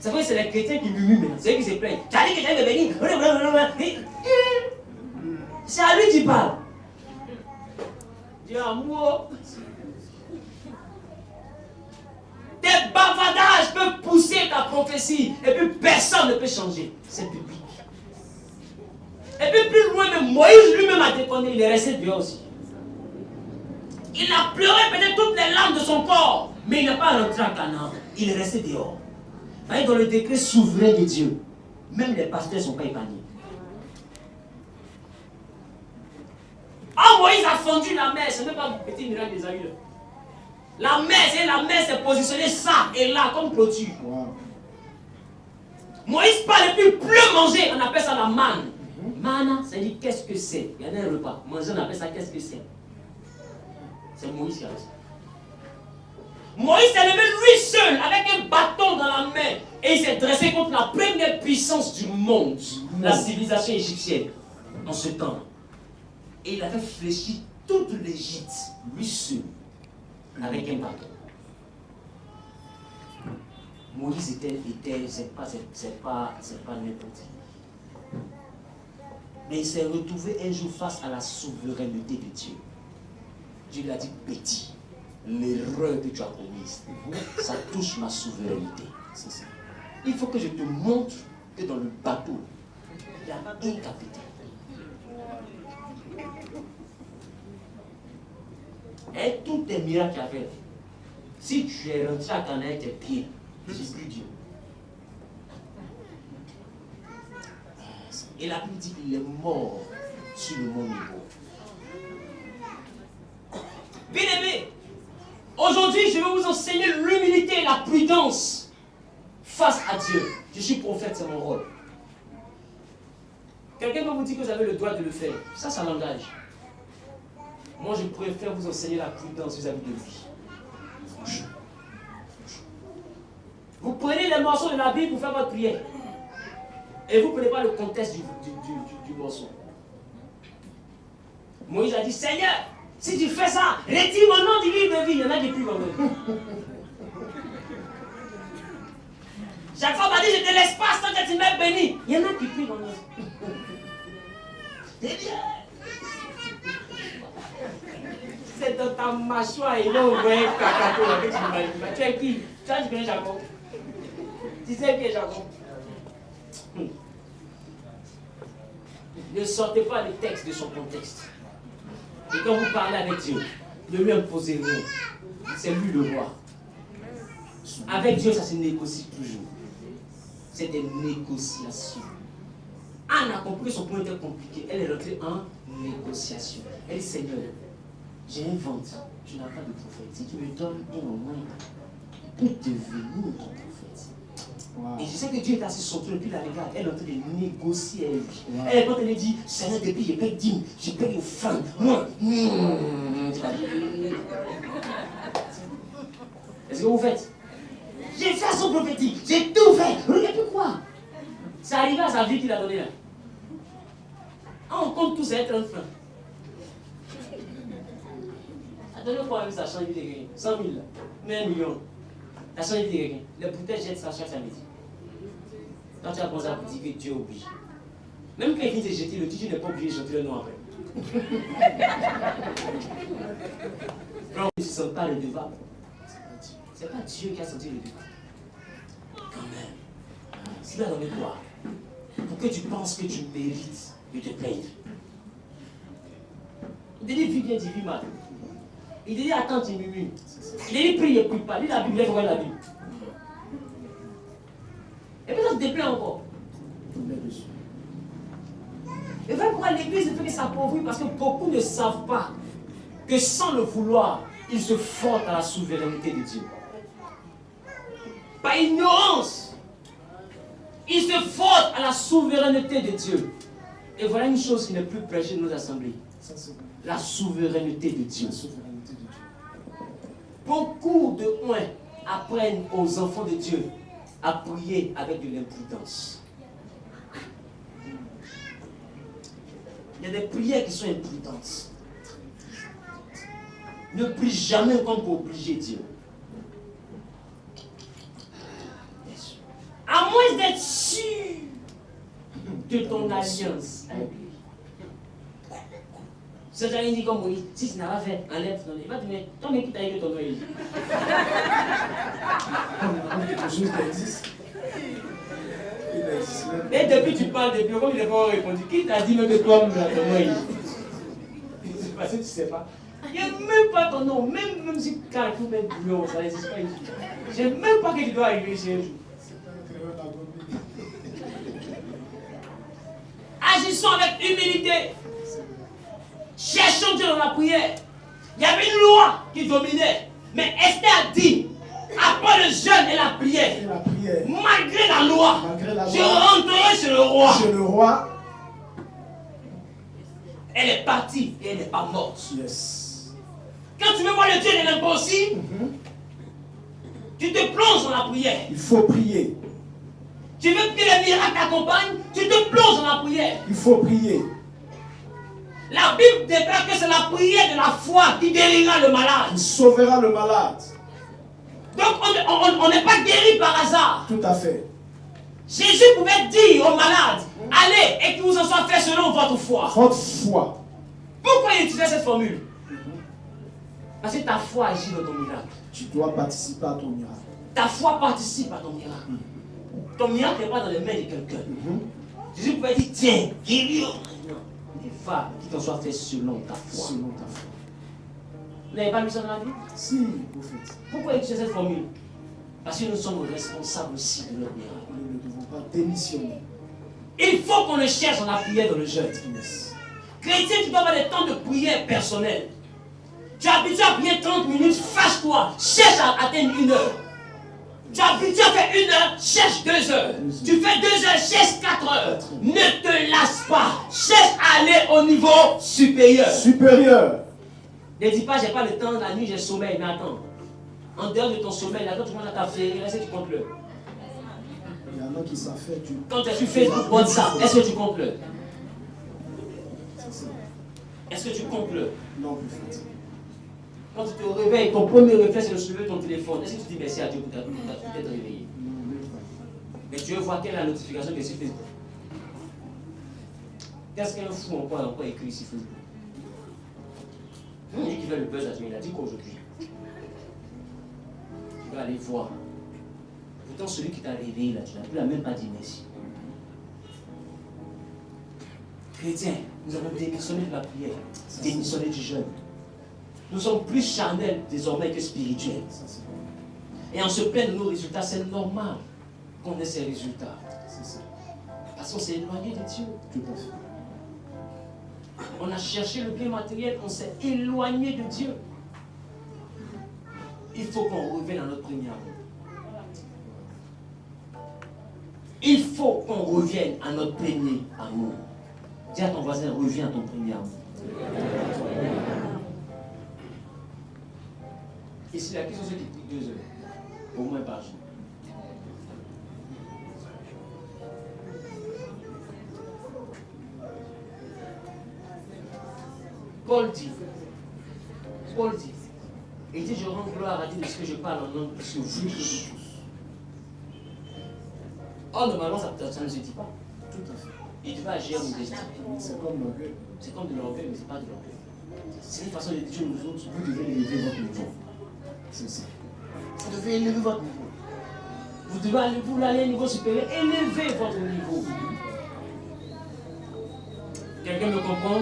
C'est vrai que c'est les chrétiens qui murmurent maintenant. C'est eux qui se plaignent. Tu as dit que j'allais me bénir. C'est à lui qui parle. Dis amour. Tes bavardages peuvent pousser ta prophétie. Et puis personne ne peut changer. C'est public. Et puis plus loin, même Moïse lui-même a déconné. Il est resté dehors aussi. Il a pleuré peut-être toutes les larmes de son corps. Mais il n'est pas rentré à Canaan. Il est resté dehors. Voyez, dans le décret souverain de Dieu, même les pasteurs ne sont pas épargnés. Oh, Moïse a fendu la mer. Ce n'est pas un petit miracle des aïeux. La mer s'est positionnée ça et là comme clôture. Wow. Moïse parle et puis pleut manger. On appelle ça la manne. Manne, ça dit qu'est-ce que c'est? Il y a un repas. Manger, on appelle ça qu'est-ce que c'est? C'est Moïse qui a fait ça. Moïse s'est levé lui seul avec un bâton dans la main et il s'est dressé contre la première puissance du monde, la civilisation égyptienne, en ce temps. Et il avait fléchi toute l'Égypte, lui seul, avec un bateau. Moïse c'est pas n'importe qui. Mais il s'est retrouvé un jour face à la souveraineté de Dieu. Dieu lui a dit, petit, l'erreur que tu as commise, ça touche ma souveraineté. C'est ça. Il faut que je te montre que dans le bateau, il y a un capitaine. Et tous tes miracles qu'il a fait, si tu es rentré à Canaan avec tes pieds, c'est plus Dieu. Et la Bible dit qu'il est mort sur le mont Nebo. Bien-aimés, aujourd'hui, je vais vous enseigner l'humilité et la prudence face à Dieu. Je suis prophète, c'est mon rôle. Quelqu'un va vous dire que vous avez le droit de le faire. Ça l'engage. Moi, je préfère vous enseigner la prudence vis-à-vis de lui. Vous prenez les morceaux de la Bible pour faire votre prière. Et vous ne prenez pas le contexte du morceau. Moïse a dit, Seigneur, si tu fais ça, retire mon nom du livre de vie. Il y en a qui prient mon nom. Chaque fois, on m'a dit, je te laisse pas sans que tu m'aies béni. Il y en a qui prient mon nom. C'est dans ta mâchoire, il va ouvrir cacato que tu m'as. Tu es qui? Tu connais Jacob? Tu sais qui est Jacob? Ne sortez pas le texte de son contexte. Et quand vous parlez avec Dieu, ne lui imposez rien. C'est lui le roi. Avec Dieu, ça se négocie toujours. C'est des négociations. Anne a compris que son point était compliqué. Elle est rentrée en négociation. Elle dit, Seigneur, j'ai un ventre. Tu n'as pas de prophète. Si tu me donnes un moyen pour devenir ton prophète. Wow. Et je sais que Dieu est assis sur son trône, et puis la regarde, elle est en train de négocier avec lui. Wow. Elle est en train de dire, Seigneur, depuis je paye dîme, je paye offrande. Moi, est-ce que vous faites? J'ai fait son prophétique, j'ai tout fait. Regardez quoi? C'est arrivé à sa vie qu'il a donné là. On compte tous ces 30 francs. Attendez quoi avec ça change de quelqu'un? 100 000 là, mais 1 million. Ça change de quelqu'un. Les bouteilles jettent ça chaque samedi. Quand tu as commencé à dire que Dieu oublie. Même quand il finit de jeter, le Dieu n'est pas obligé de jeter le nom après. Quand on ne se sent pas redevable, c'est pas Dieu qui a senti redevable. Quand même, s'il a donné quoi pour que tu penses que tu mérites de te plaindre. Il te dit, vis bien, dis mal. Il te dit, attends, tu murmures. Il te dit, prie et prie pas. Lis la Bible, il faut voir la Bible. Et puis, ça te déplaît encore. Et voilà pourquoi l'église ne fait que s'appauvrir, parce que beaucoup ne savent pas que sans le vouloir, ils se frottent à la souveraineté de Dieu. Par ignorance, ils se frottent à la souveraineté de Dieu. Et voilà une chose qui n'est plus prêchée dans nos assemblées. La souveraineté de Dieu. Beaucoup de moins apprennent aux enfants de Dieu à prier avec de l'imprudence. Il y a des prières qui sont imprudentes. Ne prie jamais comme pour obliger Dieu. À moins d'être sûr de ton alliance avec lui. C'est ça qu'il dit comme Moïse, si tu n'as pas fait, enlève ton nom. Il va te dire, toi, mais qui t'a dit que ton nom est dit? Quelque chose qui existe. Et depuis tu parles de Dieu, comme il n'a pas répondu, qui t'a dit même que toi, ton nom est dit? C'est parce que tu ne sais pas. Il n'y a même pas ton nom, même si quand il faut mettre bouillon, ça n'existe pas ici. Je n'ai même pas que tu dois arriver ici un jour. Agissons avec humilité. Cherchons Dieu dans la prière. Il y avait une loi qui dominait. Mais Esther a dit, après le jeûne et la prière, malgré la loi, je rentrerai chez le roi. Chez le roi. Elle est partie et elle n'est pas morte. Yes. Quand tu veux voir le Dieu de l'impossible, tu te plonges dans la prière. Il faut prier. Tu veux que les miracles t'accompagnent, tu te plonges dans la prière. Il faut prier. La Bible déclare que c'est la prière de la foi qui guérira le malade. Il sauvera le malade. Donc on n'est pas guéri par hasard. Tout à fait. Jésus pouvait dire aux malades, allez et que vous en soyez fait selon votre foi. Votre foi. Pourquoi il utilisait cette formule? Parce que ta foi agit dans ton miracle. Tu dois participer à ton miracle. Ta foi participe à ton miracle. Ton miracle n'est pas dans les mains de quelqu'un. Jésus pouvait dire, tiens, guéris. Il va, qu'il t'en soit fait selon ta foi. Selon ta foi. Vous n'avez pas lu ça dans la Bible? Si, prophète. Pourquoi utiliser cette formule? Parce que nous sommes responsables aussi de notre miracle. Nous ne devons pas démissionner. Il faut qu'on le cherche dans la prière, dans le jeûne. Yes. Chrétien, tu dois avoir des temps de prière personnels. Tu es habitué à prier 30 minutes, fâche-toi, cherche à atteindre 1 heure. Tu es habitué à faire 1 heure, cherche 2 heures. Tu fais 2 heures, cherche 4 heures. Ne te lasse pas, cherche à aller au niveau supérieur. Supérieur. Ne dis pas, j'ai pas le temps, la nuit j'ai sommeil, mais attends. En dehors de ton sommeil, là, quand tu manges à ta fée, est-ce que tu comptes l'heure? Il y en a qui savent faire du. Quand tu es sur Facebook, WhatsApp, est-ce que tu comptes l'heure? C'est ça. Est-ce que tu comptes l'heure? Non, prophète. Quand tu te réveilles, ton premier réflexe c'est de soulever ton téléphone. Est-ce que tu dis merci à Dieu pour t'être réveillé? Non, même pas. Mais tu veux voir quelle est la notification qui est sur Facebook. Qu'est-ce qu'un fou encore écrit sur Facebook? Il dit qu'il fait le buzz à Dieu, il a dit qu'aujourd'hui, tu vas aller voir. Pourtant, celui qui t'a réveillé là, tu n'as même pas dit merci. Chrétiens, nous avons démissionné de la prière, démissionné du jeûne. Nous sommes plus charnels désormais que spirituels. Ça, c'est bon. Et on se plaint de nos résultats, c'est normal qu'on ait ces résultats. C'est ça. Parce qu'on s'est éloigné de Dieu. Tout à fait. On a cherché le bien matériel, on s'est éloigné de Dieu. Il faut qu'on revienne à notre premier amour. Il faut qu'on revienne à notre premier amour. Dis à ton voisin, reviens à ton premier amour. Ici, la question c'est qui prie 2 heures, au moins par jour. Paul dit, il dit, je rends gloire à Dieu de ce que je parle en langue sur vous tous. Or, normalement, ça ne se dit pas. Tout à fait. Il devait agir modestie. C'est comme l'orgueil. C'est comme de l'orgueil, mais ce n'est pas de l'orgueil. C'est une façon de dire, nous autres, vous devez élever votre niveau. C'est ça. Vous devez élever votre niveau. Vous devez aller à un niveau supérieur, élevez votre niveau. Quelqu'un me comprend?